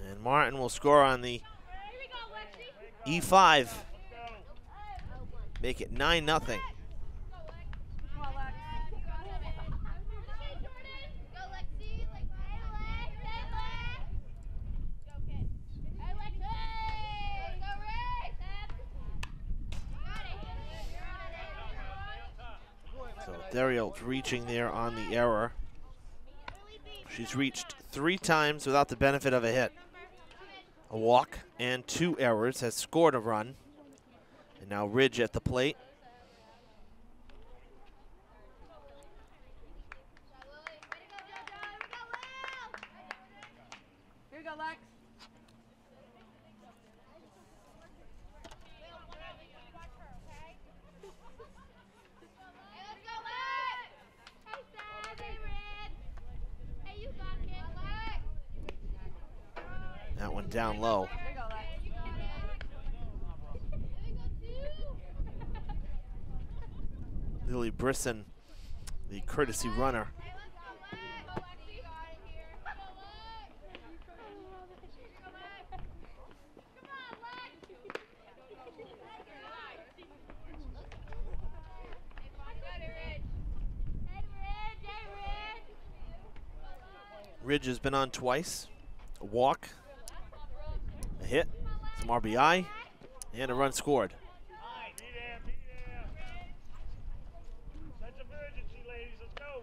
And Martin will score on the E5. Make it 9-0. Come on, Lex. So Dariel's reaching there on the error. She's reached 3 times without the benefit of a hit. A walk and 2 errors, has scored a run. And now Ridge at the plate. Here we go, Lex. That one down low. Here we go, Lex. Lily Brisson, the courtesy runner. Ridge has been on twice. A walk, a hit, some RBI, and a run scored. Be there, be there. Sense of urgency, ladies. Let's go.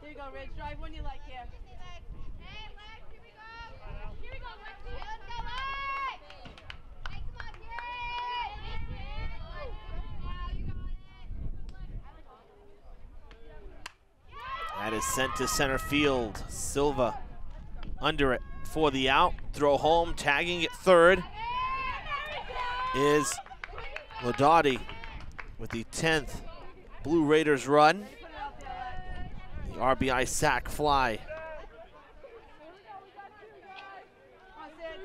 Here you go, Ridge. Drive when you like here. That is sent to center field. Silva under it for the out. Throw home, tagging it third is Lodati with the 10th Blue Raiders run. Put it out there, Lex. The RBI sack fly. Come on, Sid.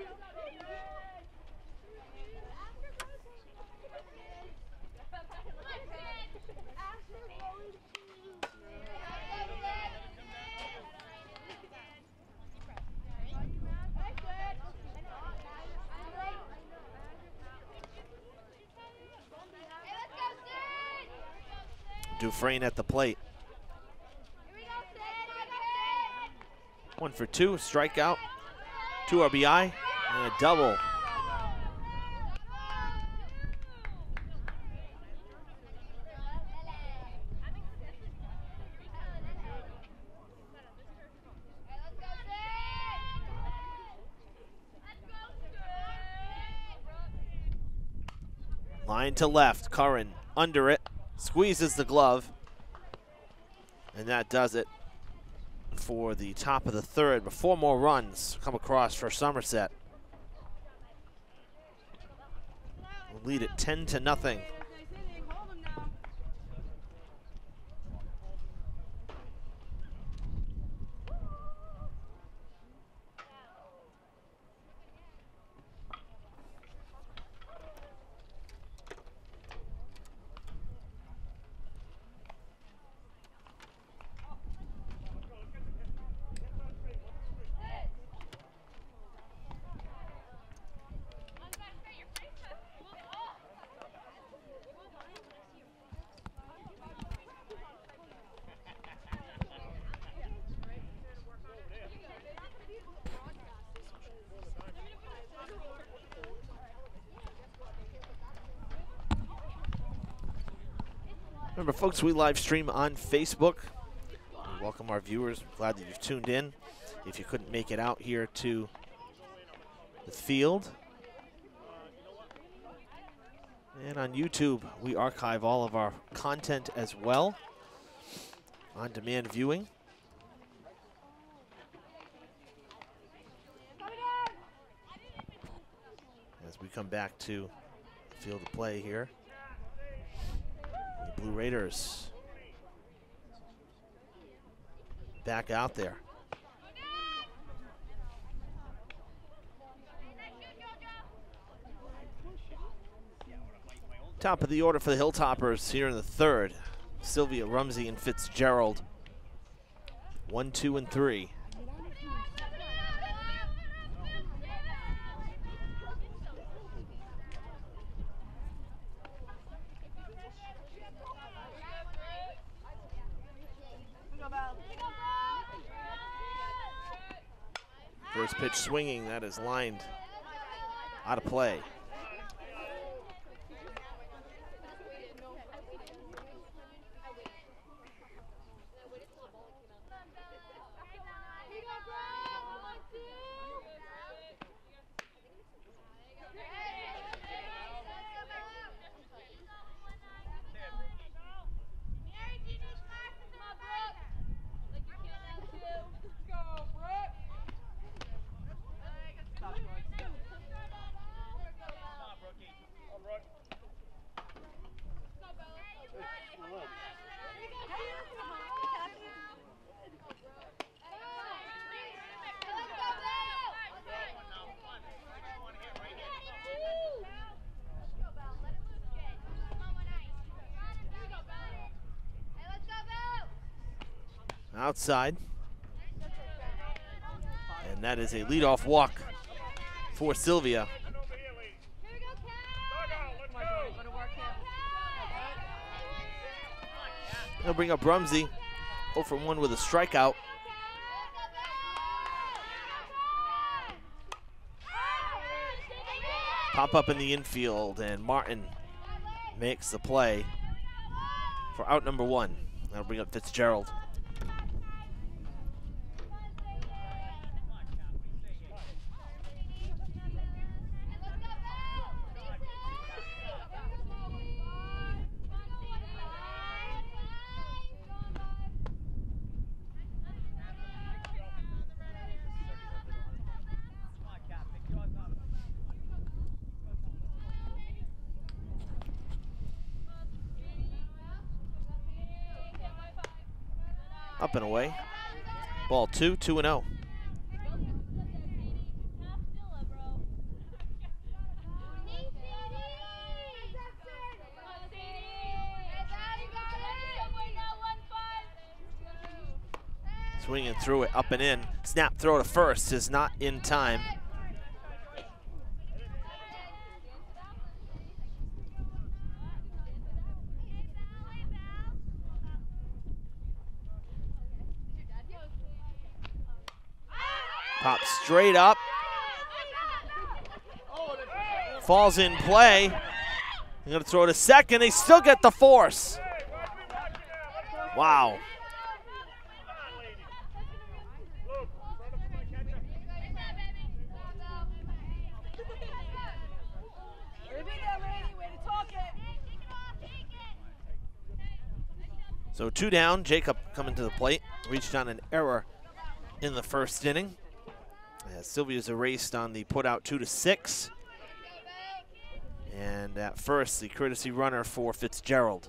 Dufresne at the plate. 1 for 2, strikeout, 2 RBI, and a double. Line to left, Curran under it, squeezes the glove, and that does it for the top of the third. But 4 more runs come across for Somerset. We'll lead it 10-0. Nice inning. Hold him now. Remember, folks, we live stream on Facebook. We welcome our viewers. Glad that you've tuned in. If you couldn't make it out here to the field. And on YouTube, we archive all of our content as well. On-demand viewing. As we come back to the field of play here. The Blue Raiders back out there. Top of the order for the Hilltoppers here in the third. Sylvia, Rumsey, and Fitzgerald. 1, 2, and 3. First pitch swinging, that is lined out of play. Outside. And that is a leadoff walk for Sylvia. They'll bring up Rumsey, 0 for 1 with a strikeout. Pop up in the infield, and Martin makes the play for out number 1. That'll bring up Fitzgerald. Up and away. Ball 2, 2-0. Swinging through it, up and in. Snap throw to first is not in time. Pops straight up. Falls in play. They're going to throw to second. They still get the force. Wow. So 2 down. Jacob coming to the plate. Reached on an error in the first inning. As Sylvia's erased on the putout 2-6. And at first, the courtesy runner for Fitzgerald.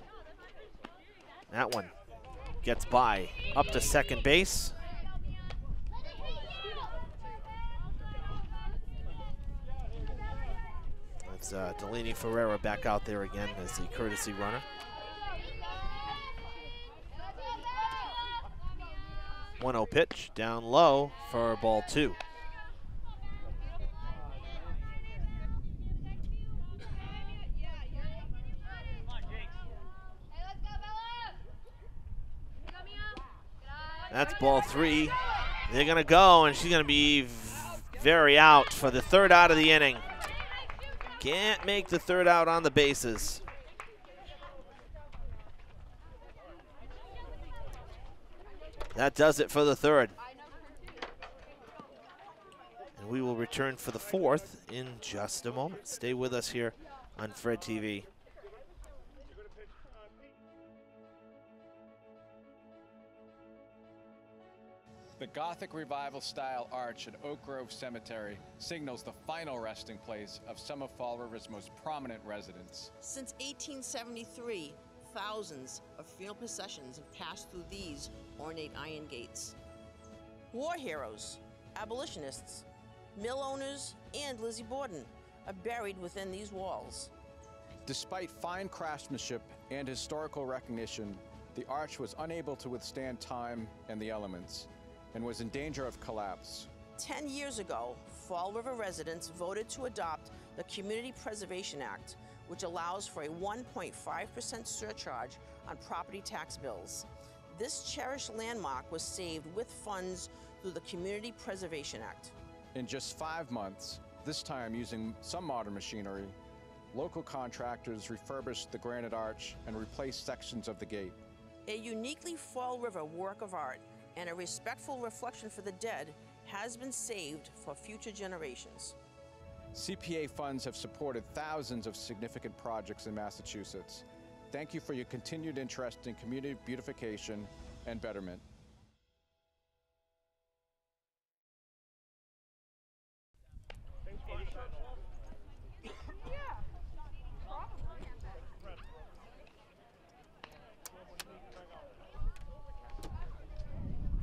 That one gets by up to second base. That's Delaney Ferreira back out there again as the courtesy runner. 1-0 pitch down low for ball 2. That's ball 3. They're going to go, and she's going to be very out for the third out of the inning. Can't make the third out on the bases. That does it for the third. And we will return for the fourth in just a moment. Stay with us here on Fred TV. The Gothic Revival style arch at Oak Grove Cemetery signals the final resting place of some of Fall River's most prominent residents. Since 1873, thousands of funeral processions have passed through these ornate iron gates. War heroes, abolitionists, mill owners, and Lizzie Borden are buried within these walls. Despite fine craftsmanship and historical recognition, the arch was unable to withstand time and the elements, and was in danger of collapse. 10 years ago, Fall River residents voted to adopt the Community Preservation Act, which allows for a 1.5% surcharge on property tax bills. This cherished landmark was saved with funds through the Community Preservation Act. In just 5 months, this time using some modern machinery, local contractors refurbished the granite arch and replaced sections of the gate. A uniquely Fall River work of art and a respectful reflection for the dead has been saved for future generations. CPA funds have supported thousands of significant projects in Massachusetts. Thank you for your continued interest in community beautification and betterment.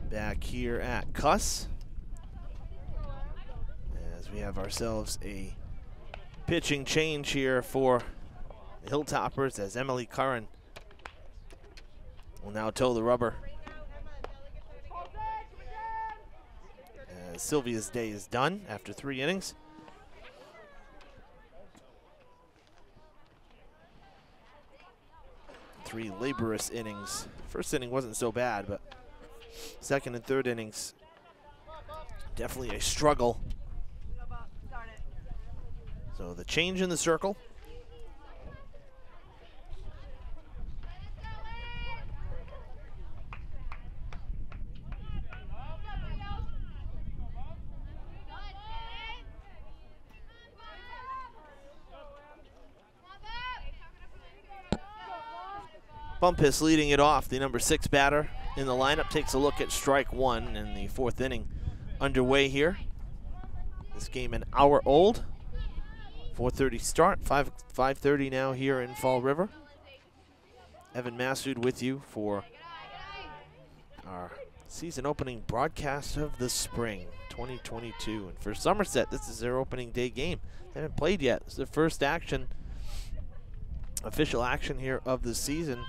Back here at Cuss, as we have ourselves a pitching change here for the Hilltoppers, as Emily Curran will now toe the rubber. As Sylvia's day is done after 3 innings. Three laborious innings. First inning wasn't so bad, but second and third innings, definitely a struggle. So the change in the circle. Bumpus leading it off, the number 6 batter in the lineup, takes a look at strike one in the 4th inning underway here. This game an hour old. 4:30 start, 5:30 now here in Fall River. Evan Massoud with you for our season opening broadcast of the spring 2022. And for Somerset, this is their opening day game. They haven't played yet. It's the first action, official action here of the season.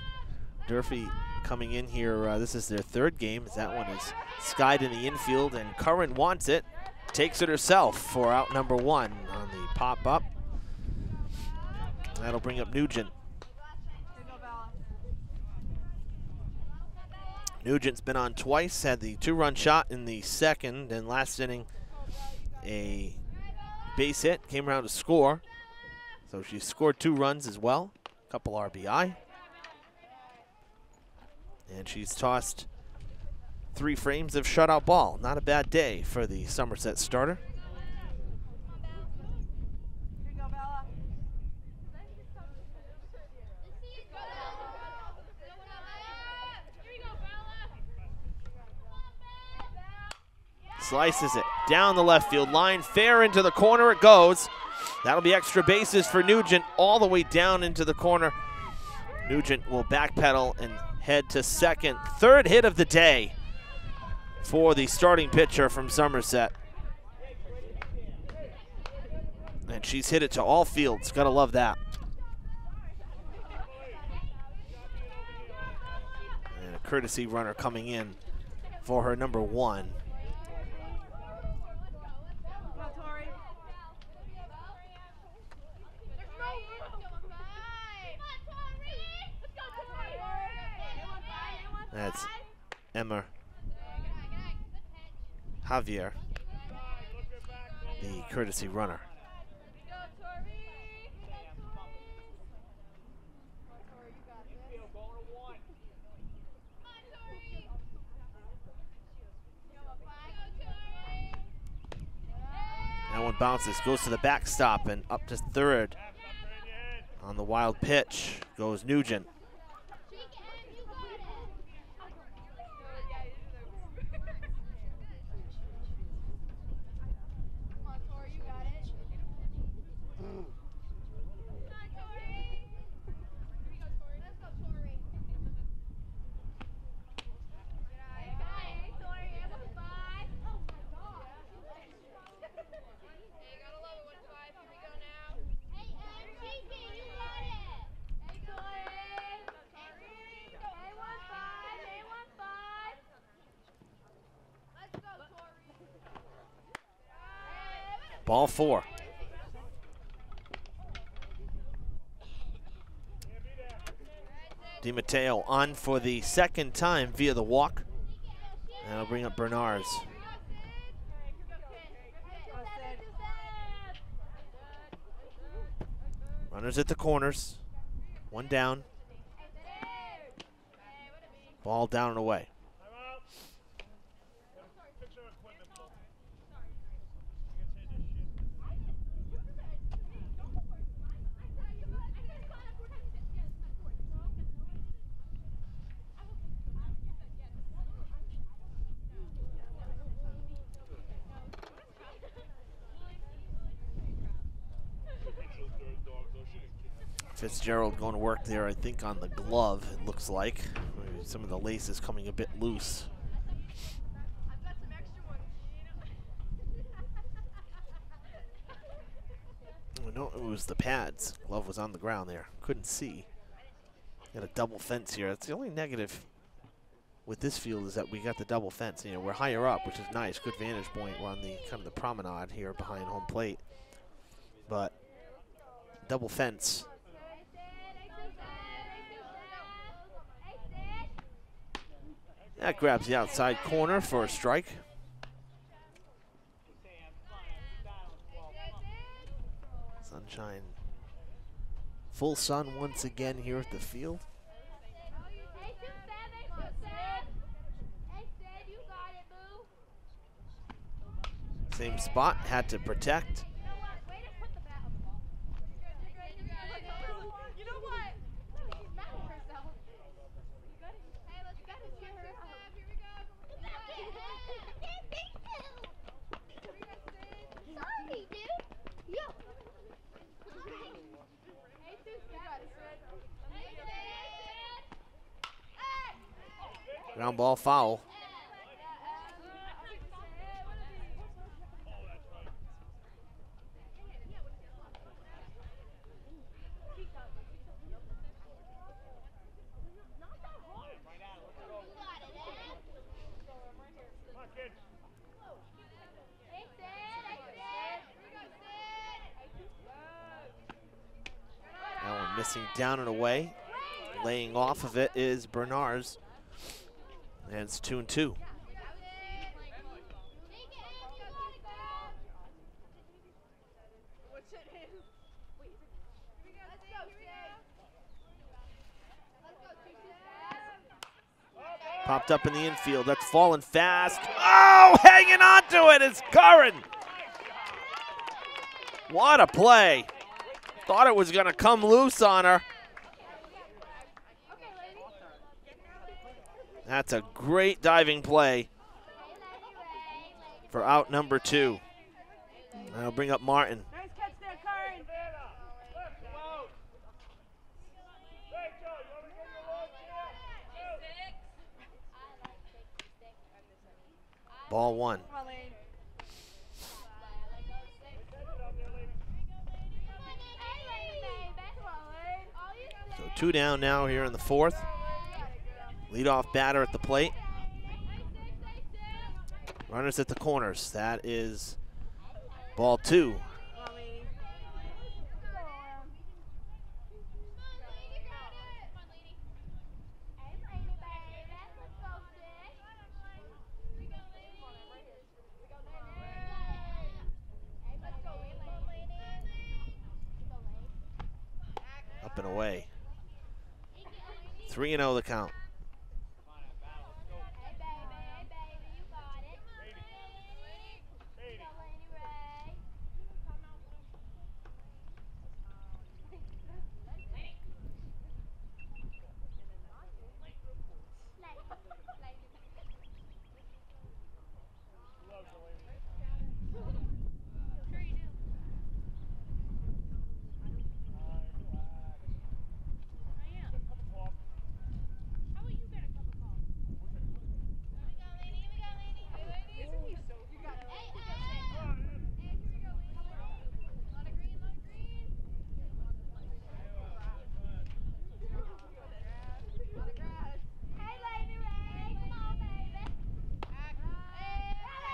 Durfee coming in here, this is their 3rd game, as that one is skied in the infield, and Curran wants it, takes it herself for out number 1 on the pop-up. That'll bring up Nugent. Nugent's been on twice, had the 2-run shot in the 2nd, and last inning a base hit, came around to score. So she scored 2 runs as well, a couple RBI. And she's tossed 3 frames of shutout ball. Not a bad day for the Somerset starter. Slices it down the left field line, fair into the corner it goes. That'll be extra bases for Nugent all the way down into the corner. Nugent will backpedal and head to second. 3rd hit of the day for the starting pitcher from Somerset. And she's hit it to all fields. Gotta love that. And a courtesy runner coming in for her number 1. That's Emma Javier, the courtesy runner. bounces, goes to the backstop and up to third. On the wild pitch goes Nugent. Ball 4. DiMatteo on for the second time via the walk. And that'll bring up Bernards. Runners at the corners. One down. Ball down and away. Fitzgerald going to work there, I think, on the glove, it looks like. Maybe some of the lace is coming a bit loose. No, it was the pads. Glove was on the ground there. Couldn't see. Got a double fence here. That's the only negative with this field is that we got the double fence. You know, we're higher up, which is nice. Good vantage point. We're on the kind of the promenade here behind home plate. But double fence. That grabs the outside corner for a strike. Sunshine. Full sun once again here at the field. Same spot, had to protect. Ground ball foul. That one missing down and away. Laying off of it is Bernards. And it's 2-2. Popped up in the infield. That's falling fast. Oh, hanging on to it is Curran. What a play. Thought it was going to come loose on her. That's a great diving play for out number 2. That'll bring up Martin. Nice catch there, Curran. Ball 1. So 2 down now here in the 4th. Leadoff batter at the plate. Runners at the corners. That is ball 2. Up and away. 3-0 the count.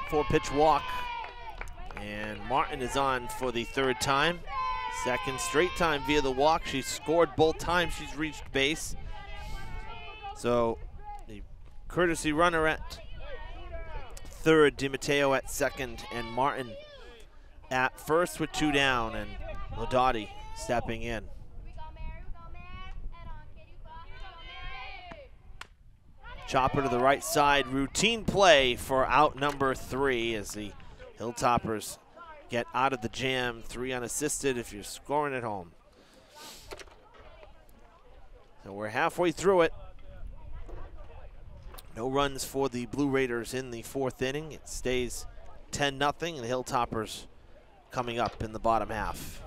4-pitch walk. And Martin is on for the 3rd time. 2nd straight time via the walk. She scored both times she's reached base. So the courtesy runner at 3rd, DiMatteo at 2nd, and Martin at 1st with 2 down, and Lodati stepping in. Chopper to the right side, routine play for out number 3 as the Hilltoppers get out of the jam. 3 unassisted if you're scoring at home. So we're halfway through it. No runs for the Blue Raiders in the 4th inning. It stays 10-0, and the Hilltoppers coming up in the bottom half.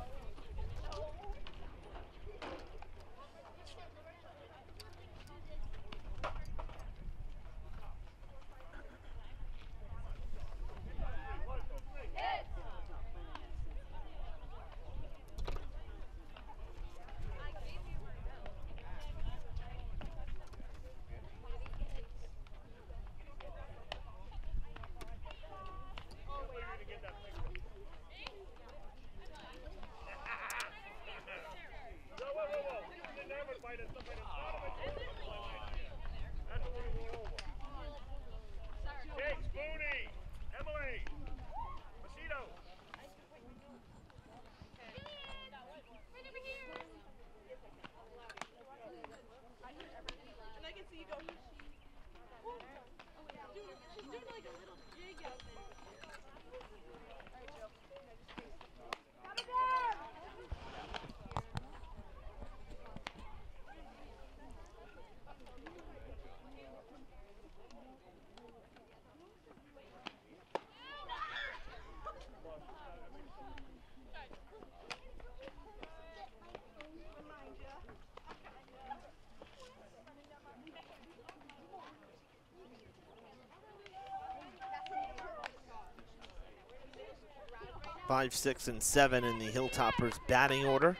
Five, 6, and 7 in the Hilltoppers batting order.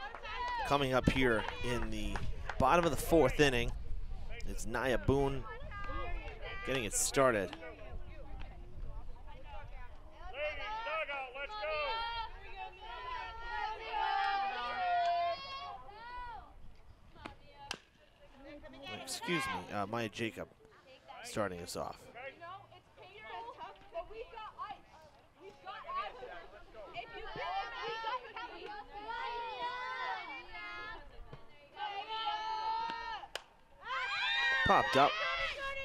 Coming up here in the bottom of the 4th inning, it's Nia Boone getting it started. Excuse me, Maya Jacob starting us off. Popped up,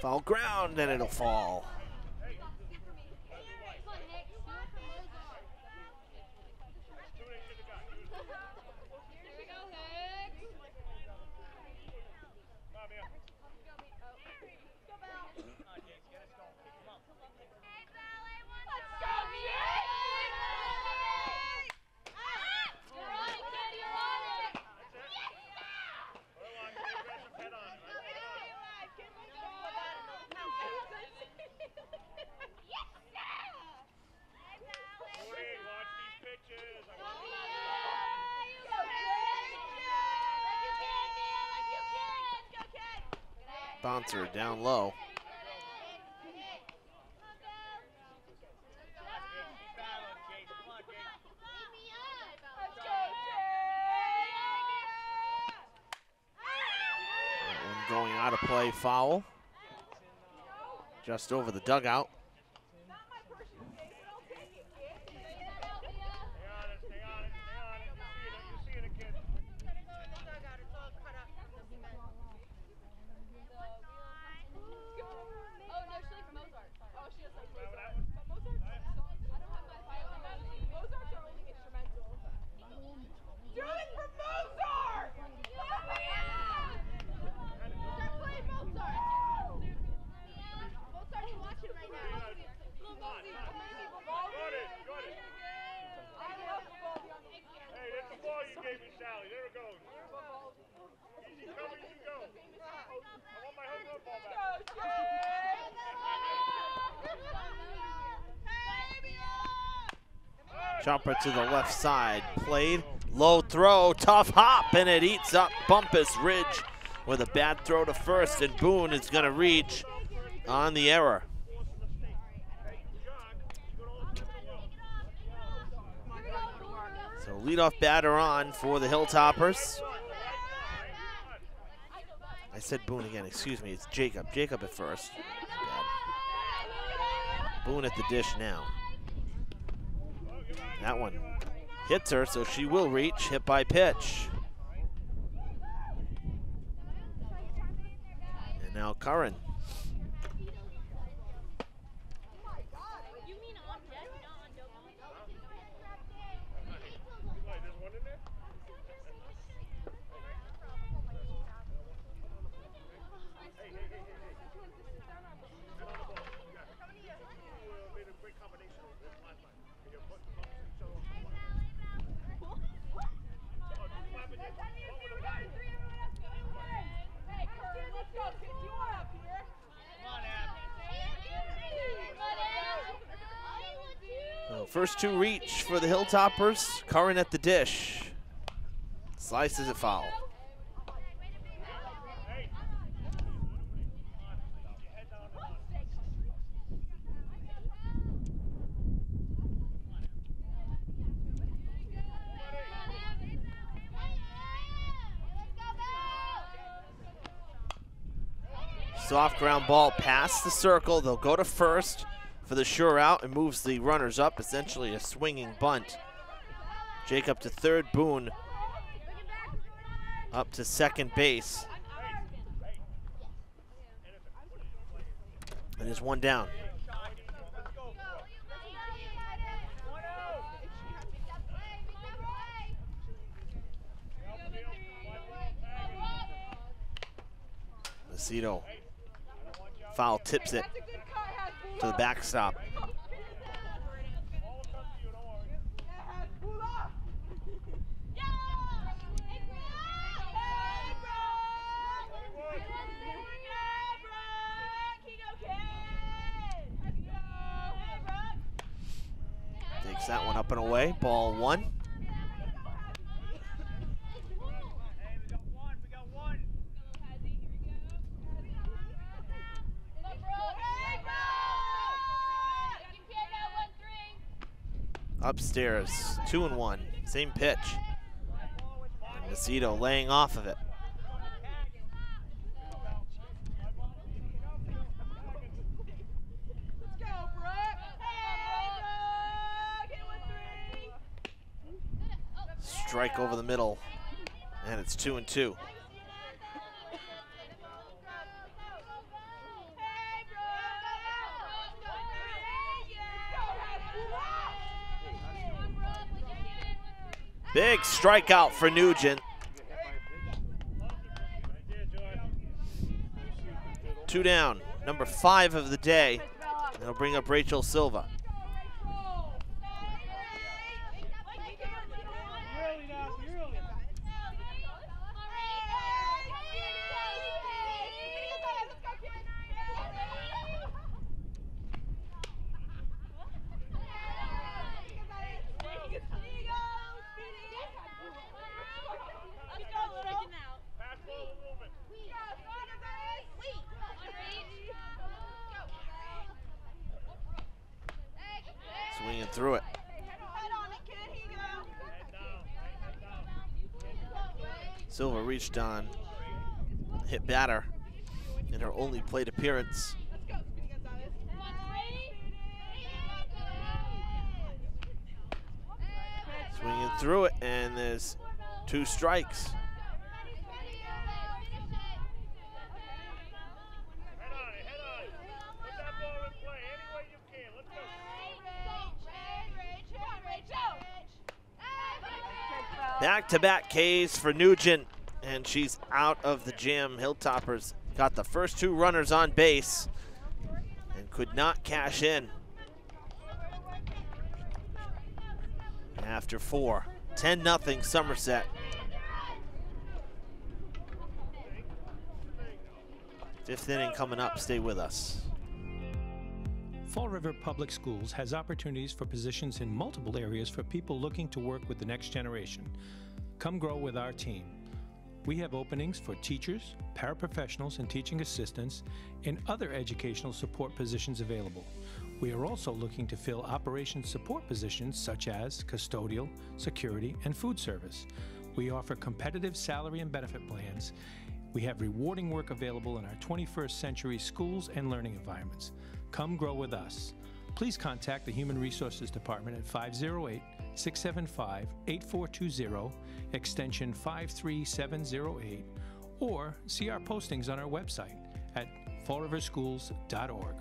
foul ground, and it'll fall. Bouncer down low. That one going out of play, foul. Just over the dugout. Chopper to the left side, played, low throw, tough hop, and it eats up Bumpus Ridge with a bad throw to first, and Boone is gonna reach on the error. leadoff batter on for the Hilltoppers. I said Boone again, excuse me, it's Jacob. Jacob at first. Boone at the dish now. That one hits her, so she will reach, hit by pitch. And now Curran. First two reach for the Hilltoppers. Curran at the dish. Slices it foul. Soft ground ball past the circle. They'll go to first for the sure out and moves the runners up, essentially a swinging bunt. Jacob to third, Boone up to second base. And there's one down. Macedo foul tips it to the backstop. Takes that one up and away. Ball one. Upstairs, 2-1, same pitch. And Macedo laying off of it. Strike over the middle, and it's 2-2. Big strikeout for Nugent. 2 down, number 5 of the day. That'll bring up Rachel Silva. Swinging through it. Silva reached on, hit batter in her only plate appearance. Swinging through it, and there's 2 strikes. Back-to-back Ks for Nugent, and she's out of the jam. Hilltoppers got the first 2 runners on base and could not cash in. After 4, 10-0 Somerset. 5th inning coming up, stay with us. Fall River Public Schools has opportunities for positions in multiple areas for people looking to work with the next generation. Come grow with our team. We have openings for teachers, paraprofessionals, and teaching assistants, and other educational support positions available. We are also looking to fill operations support positions such as custodial, security, and food service. We offer competitive salary and benefit plans. We have rewarding work available in our 21st century schools and learning environments. Come grow with us. Please contact the Human Resources Department at 508-675-8420, extension 53708, or see our postings on our website at fallriverschools.org.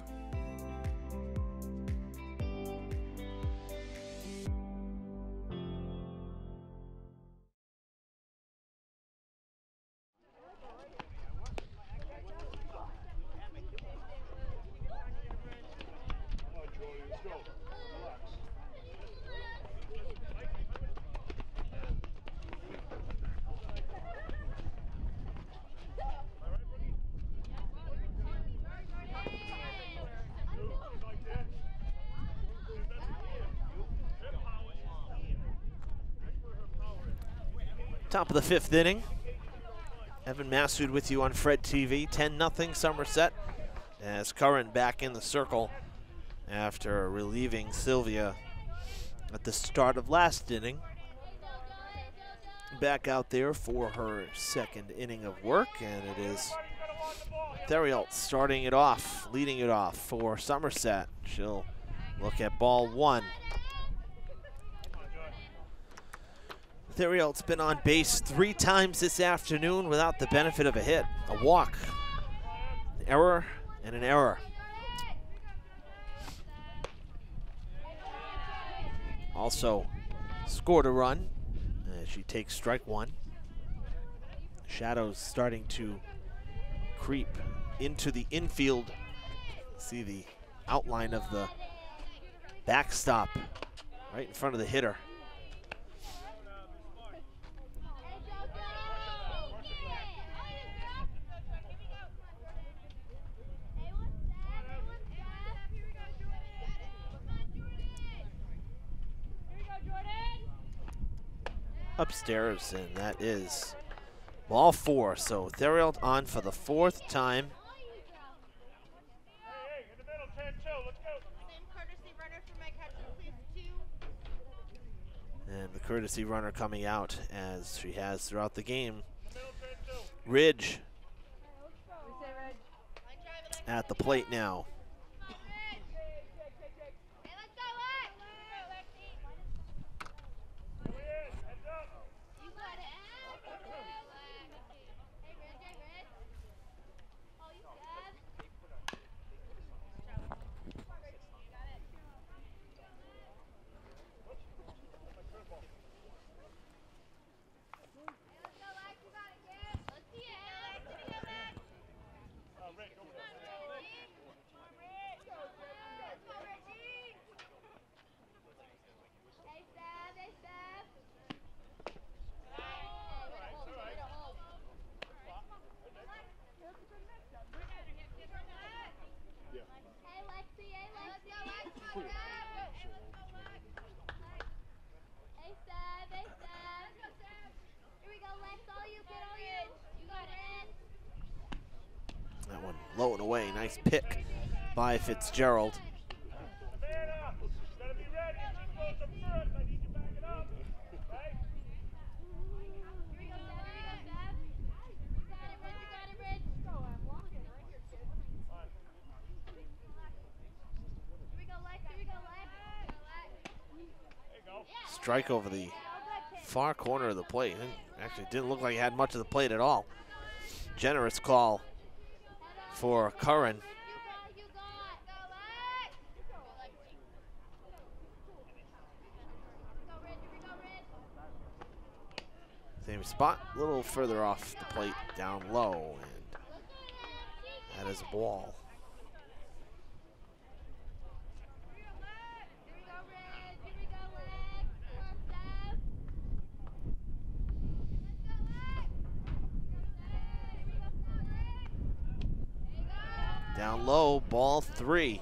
Top of the 5th inning. Evan Massoud with you on Fred TV. 10-0 Somerset as Curran back in the circle after relieving Sylvia at the start of last inning. Back out there for her 2nd inning of work, and it is Theriault starting it off, leading it off for Somerset. She'll look at ball 1. Theriault's been on base 3 times this afternoon without the benefit of a hit. A walk, an error, and an error. Also scored a run as she takes strike 1. Shadows starting to creep into the infield. See the outline of the backstop right in front of the hitter. Upstairs, and that is ball 4. So Theriault on for the 4th time. Hey, in the middle, 10-2, let's go. Same courtesy runner for Mike Hudson, please, 2. And the courtesy runner coming out as she has throughout the game. Ridge at the plate now. That one low and away. Nice pick by Fitzgerald. Savannah, you gotta be ready. She goes up first. I need you back it up. Right? Strike over the far corner of the plate. Actually didn't look like he had much of the plate at all. Generous call for Curran. Same spot, a little further off the plate, down low, and that is a ball. Down low, ball 3.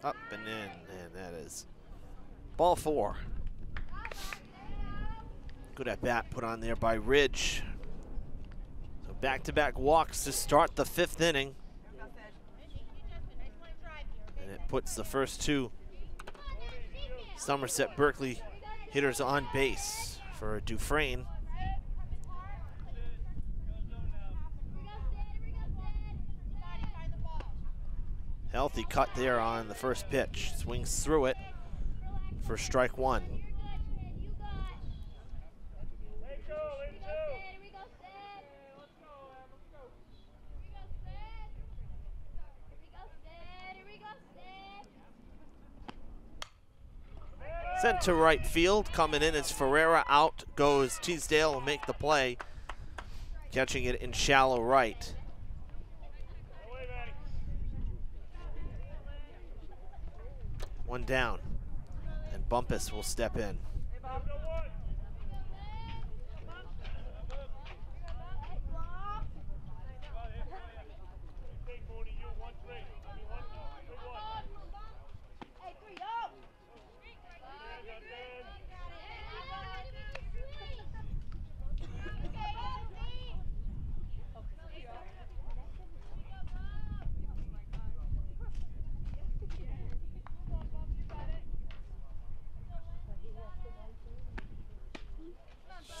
Up and in, and that is ball 4. Good at bat put on there by Ridge. So back-to-back walks to start the 5th inning. And it puts the first 2 Somerset-Berkley hitters on base for Dufresne. Healthy cut there on the first pitch. Swings through it for strike 1. Sent to right field. Coming in is Ferreira. Out goes Teasdale will make the play. Catching it in shallow right. One down. And Bumpus will step in.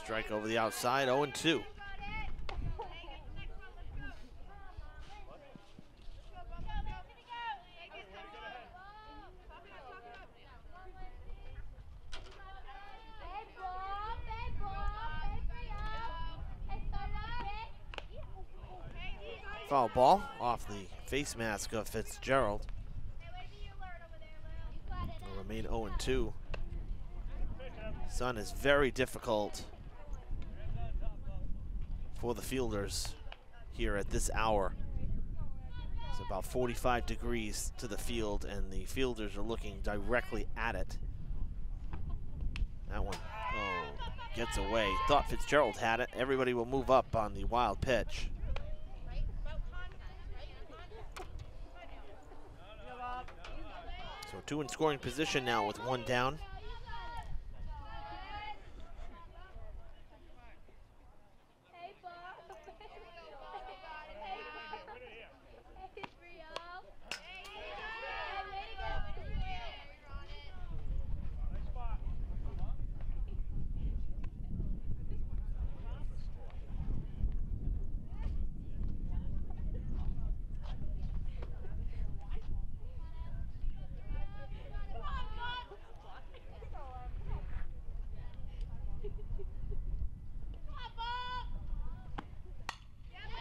Strike over the outside, 0-2. Foul ball off the face mask of Fitzgerald. Will remain 0-2. Sun is very difficult for the fielders here at this hour. It's about 45 degrees to the field, and the fielders are looking directly at it. That one, gets away. Thought Fitzgerald had it. Everybody will move up on the wild pitch. So 2 in scoring position now with 1 down.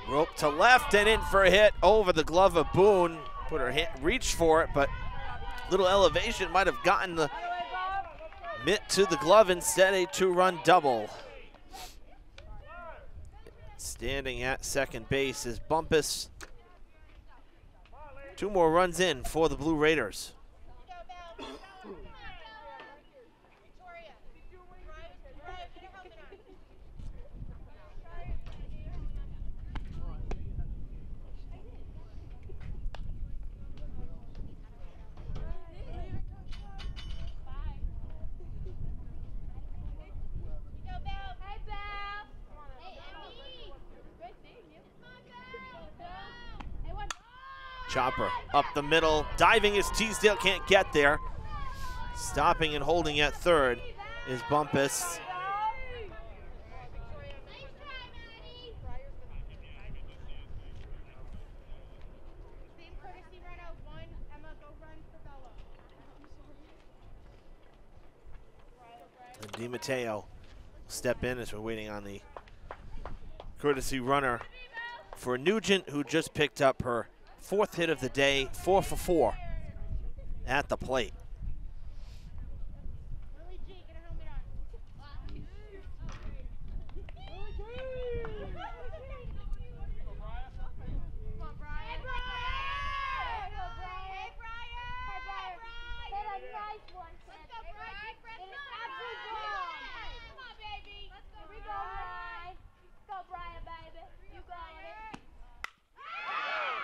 Rope to left and in for a hit over the glove of Boone. Put her hand, reached for it, but little elevation might have gotten the mitt to the glove. Instead, a 2-run double. Standing at second base is Bumpus. 2 more runs in for the Blue Raiders. Chopper up the middle, diving as Teasdale can't get there. Stopping and holding at third is Bumpus. And DiMatteo step in as we're waiting on the courtesy runner for Nugent, who just picked up her 4th hit of the day, 4 for 4 at the plate.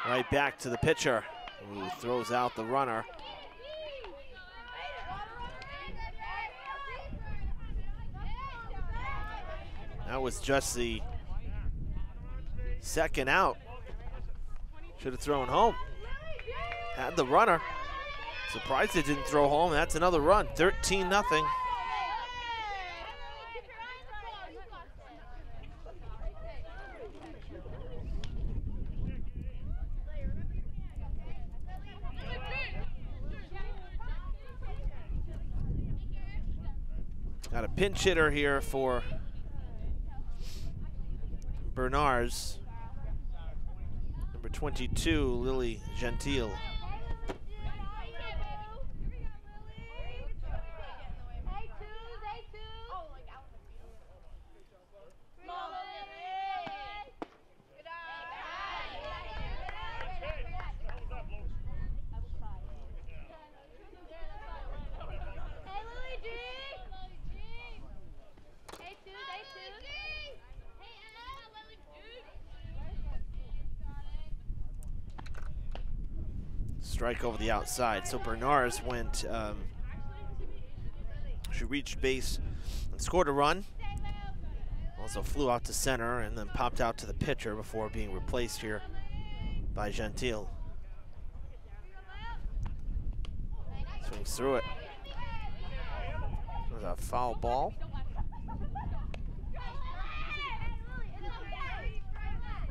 Right back to the pitcher, who throws out the runner. That was just the second out. Should have thrown home. Had the runner. Surprised it didn't throw home. That's another run. 13-0. Got a pinch hitter here for Bernards. Number 22, Lily Gentile. Strike over the outside. So Bernards went, she reached base and scored a run. Also flew out to center and then popped out to the pitcher before being replaced here by Gentile. Swings through it. It was a foul ball.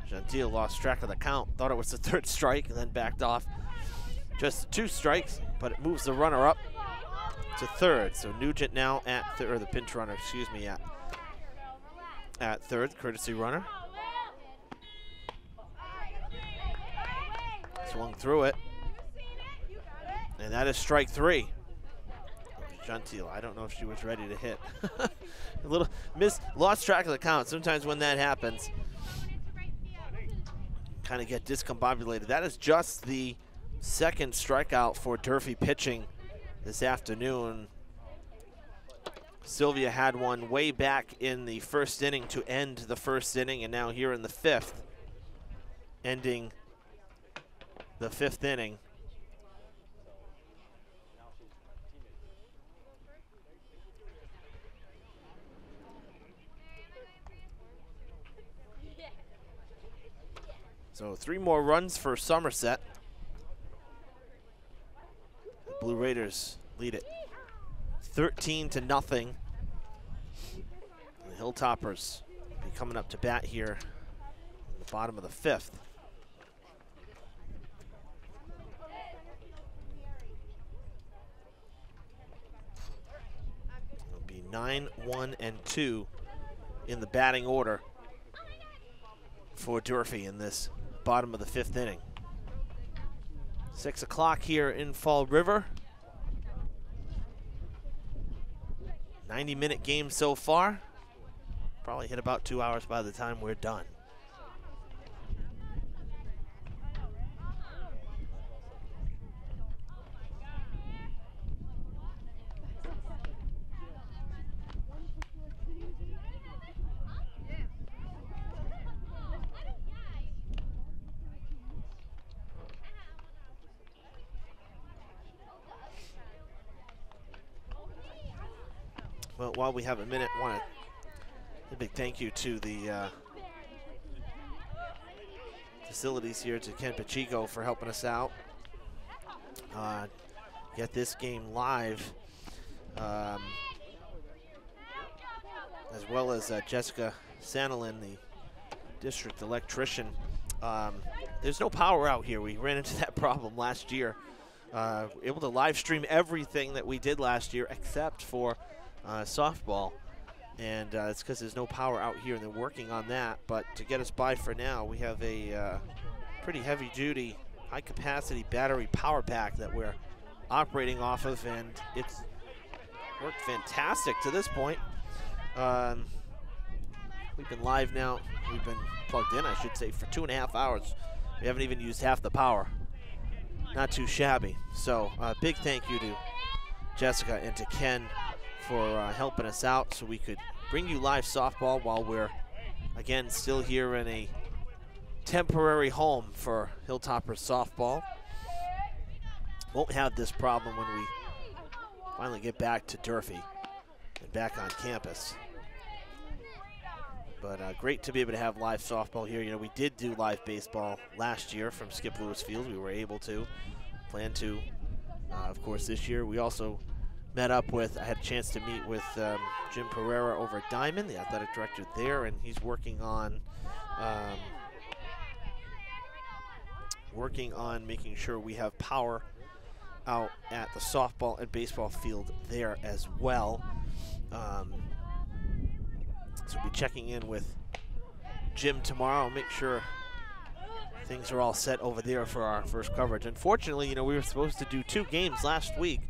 Gentile lost track of the count, thought it was the third strike and then backed off. Just 2 strikes, but it moves the runner up to third. So Nugent now at third, or the pinch runner, excuse me, at third, courtesy runner. Swung through it. And that is strike 3. Gentile, I don't know if she was ready to hit. A little lost track of the count. Sometimes when that happens, kind of get discombobulated. That is just the second strikeout for Durfee pitching this afternoon. Sylvia had one way back in the first inning to end the first inning, and now here in the 5th, ending the 5th inning. So 3 more runs for Somerset. The Blue Raiders lead it 13-0. The Hilltoppers be coming up to bat here in the bottom of the 5th. It'll be 9, 1, and 2 in the batting order for Durfee in this bottom of the 5th inning. 6 o'clock here in Fall River. 90-minute game so far. Probably hit about 2 hours by the time we're done. Well, while we have a minute, want to a big thank you to the facilities here, to Ken Pacheco for helping us out. Get this game live, as well as Jessica Sanalin, the district electrician. There's no power out here. We ran into that problem last year. Able to live stream everything that we did last year except for softball, and it's because there's no power out here, and they're working on that. But to get us by for now, we have a pretty heavy-duty, high-capacity battery power pack that we're operating off of, and it's worked fantastic to this point. We've been live now. We've been plugged in, I should say, for 2.5 hours. We haven't even used half the power. Not too shabby. So big thank you to Jessica and to Ken for helping us out so we could bring you live softball while we're, again, still here in a temporary home for Hilltoppers softball. Won't have this problem when we finally get back to Durfee and back on campus. But great to be able to have live softball here. You know, we did do live baseball last year from Skip Lewis Field. We were able to. Plan to, of course, this year. We also met up with, I had a chance to meet with Jim Pereira over at Diamond, the athletic director there, and he's working on making sure we have power out at the softball and baseball field there as well. So we'll be checking in with Jim tomorrow, make sure things are all set over there for our first coverage. Unfortunately, you know, we were supposed to do 2 games last week,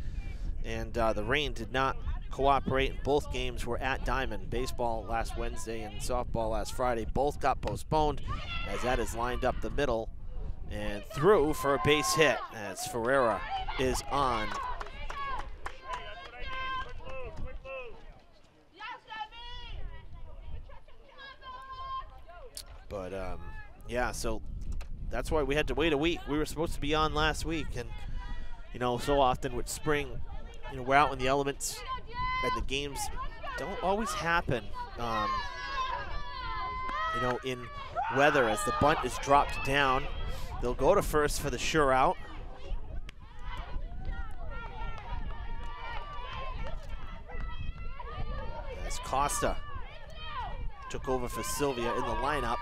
and the rain did not cooperate. Both games were at Diamond. Baseball last Wednesday and softball last Friday. Both got postponed, as that is lined up the middle and through for a base hit as Ferreira is on. But yeah, so that's why we had to wait a week. We were supposed to be on last week, and you know, so often with spring, you know, we're out in the elements, and the games don't always happen. You know, in weather, as the bunt is dropped down, they'll go to first for the sure out. As Costa took over for Sylvia in the lineup.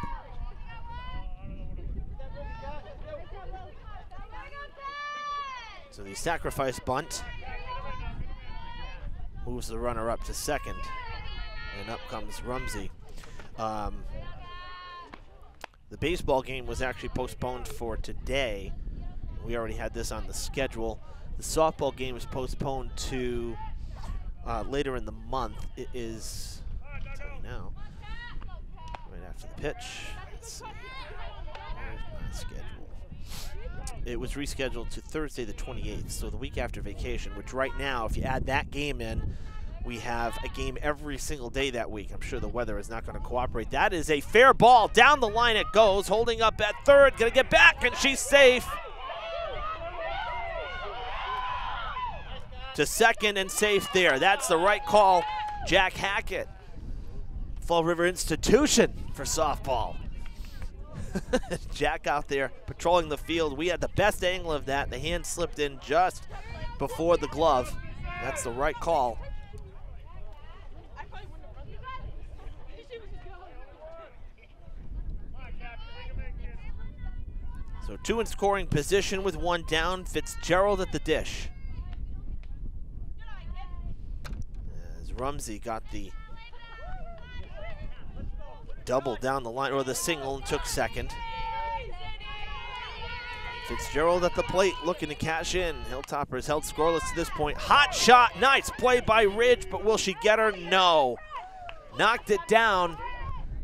So the sacrifice bunt moves the runner up to second, and up comes Rumsey. The baseball game was actually postponed for today. We already had this on the schedule. The softball game is postponed to later in the month. It is, I'll tell you now, right after the pitch. Let's see. Where's my schedule? It was rescheduled to Thursday the 28th, so the week after vacation, which right now, if you add that game in, we have a game every single day that week. I'm sure the weather is not going to cooperate. That is a fair ball. Down the line it goes, holding up at third, going to get back, and she's safe. To second and safe there. That's the right call. Jack Hackett, Fall River institution for softball. Jack out there patrolling the field. We had the best angle of that. The hand slipped in just before the glove. That's the right call. So 2 in scoring position with 1 down. Fitzgerald at the dish. As Rumsey got the double down the line, or the single, and took second. Fitzgerald at the plate looking to cash in. Hilltoppers held scoreless to this point. Hot shot, nice play by Ridge, but will she get her? No. Knocked it down,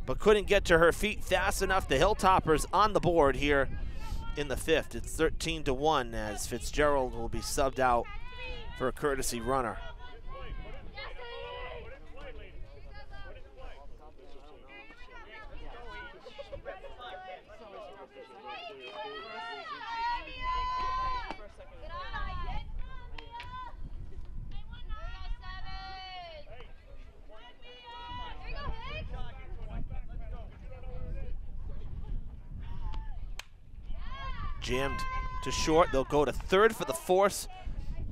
but couldn't get to her feet fast enough. The Hilltoppers on the board here in the 5th. It's 13-1 as Fitzgerald will be subbed out for a courtesy runner. Jammed to short. They'll go to third for the force.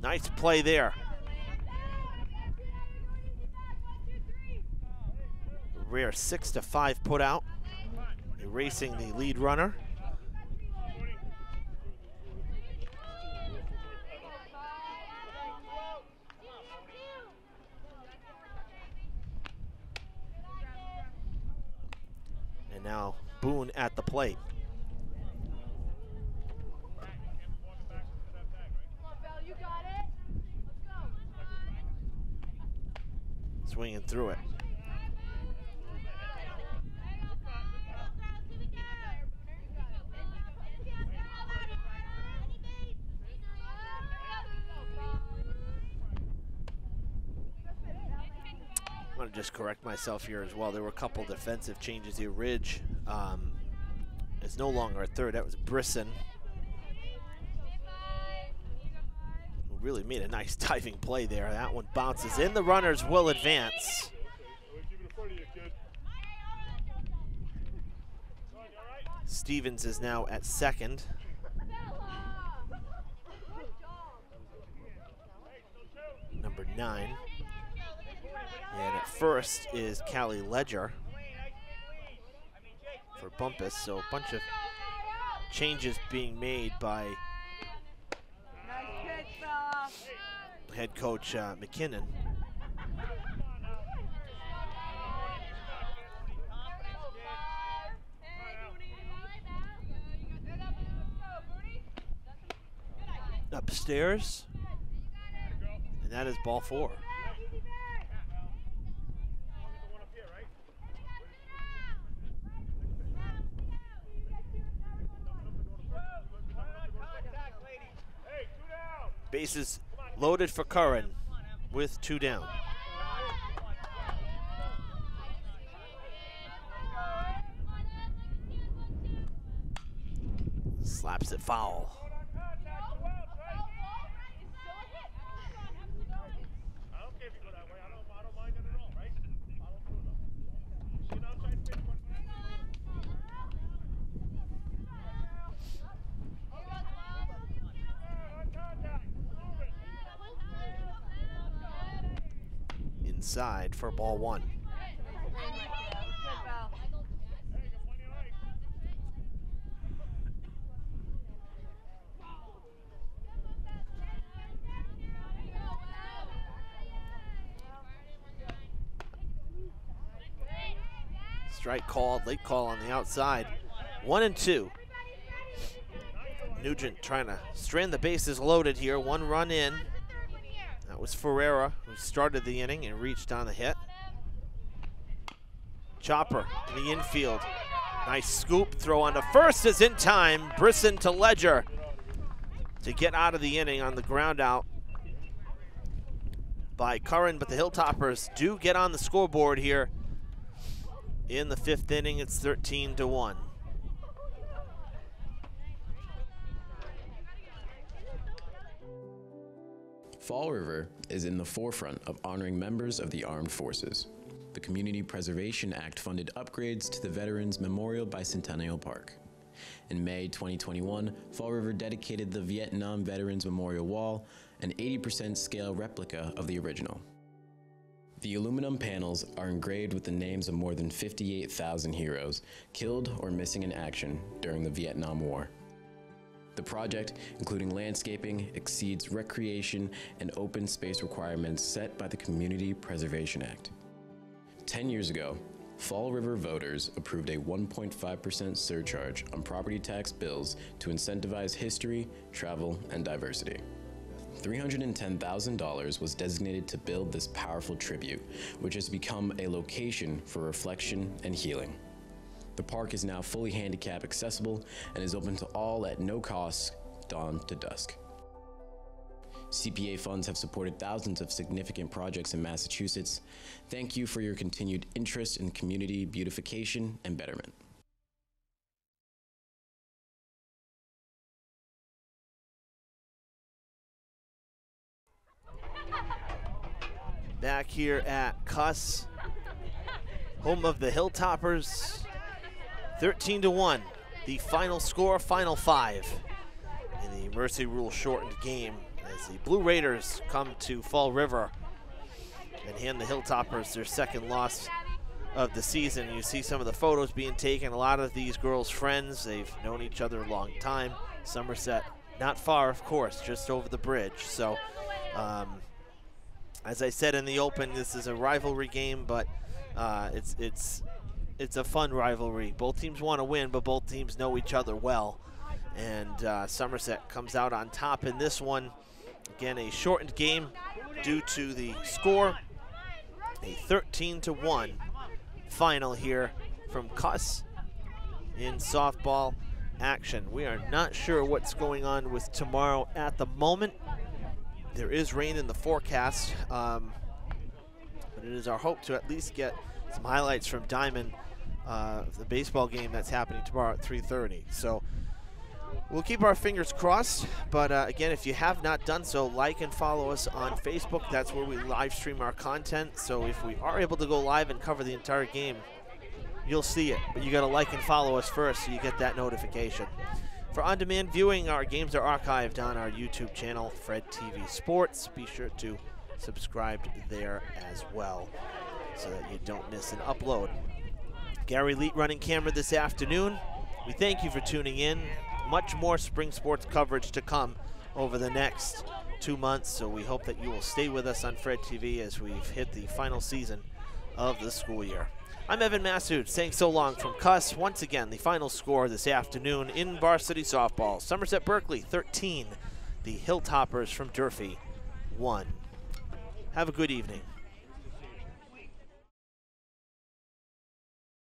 Nice play there. Rare 6-5 put out, erasing the lead runner. And now Boone at the plate. Swinging through it. I want to just correct myself here as well. There were a couple defensive changes here. Ridge is no longer at third. That was Brisson, who really made a nice diving play there. That one bounces in. The runners will advance. Stevens is now at second. Number 9. And at first is Callie Ledger for Bumpus. So a bunch of changes being made by head coach McKinnon. Upstairs, and that is ball 4. Bases loaded for Curran with 2 down. Slaps it foul. Inside for ball 1. Strike called, late call on the outside. 1-2. Nugent trying to strand the bases loaded here. 1 run in. That was Ferreira, who started the inning and reached on the hit. Chopper in the infield. Nice scoop. Throw on to first is in time. Brisson to Ledger to get out of the inning on the ground out by Curran, but the Hilltoppers do get on the scoreboard here in the 5th inning. It's 13-1. Fall River is in the forefront of honoring members of the armed forces. The Community Preservation Act funded upgrades to the Veterans Memorial Bicentennial Park. In May 2021, Fall River dedicated the Vietnam Veterans Memorial Wall, an 80% scale replica of the original. The aluminum panels are engraved with the names of more than 58,000 heroes killed or missing in action during the Vietnam War. The project, including landscaping, exceeds recreation and open space requirements set by the Community Preservation Act. 10 years ago, Fall River voters approved a 1.5% surcharge on property tax bills to incentivize history, travel, and diversity. $310,000 was designated to build this powerful tribute, which has become a location for reflection and healing. The park is now fully handicap accessible and is open to all at no cost, dawn to dusk. CPA funds have supported thousands of significant projects in Massachusetts. Thank you for your continued interest in community beautification and betterment. Back here at Cuss, home of the Hilltoppers. 13-1, the final score, final 5 in the Mercy Rule shortened game as the Blue Raiders come to Fall River and hand the Hilltoppers their 2nd loss of the season. You see some of the photos being taken. A lot of these girls' friends, they've known each other a long time. Somerset, not far, of course, just over the bridge. So, as I said in the open, this is a rivalry game, but it's a fun rivalry. Both teams want to win, but both teams know each other well. And Somerset comes out on top in this one. Again, a shortened game due to the score. A 13-1 final here from Cuss in softball action. We are not sure what's going on with tomorrow at the moment. There is rain in the forecast, but it is our hope to at least get some highlights from Diamond, the baseball game that's happening tomorrow at 3:30. So we'll keep our fingers crossed, but again, if you have not done so, like and follow us on Facebook. That's where we live stream our content. So if we are able to go live and cover the entire game, you'll see it. But you got to like and follow us first so you get that notification. For on-demand viewing, our games are archived on our YouTube channel, Fred TV Sports. Be sure to subscribe there as well so that you don't miss an upload. Gary Leet running camera this afternoon. We thank you for tuning in. Much more spring sports coverage to come over the next 2 months, so we hope that you will stay with us on Fred TV as we've hit the final season of the school year. I'm Evan Massoud saying so long from Cuss. Once again, the final score this afternoon in varsity softball. Somerset-Berkley 13, the Hilltoppers from Durfee 1. Have a good evening.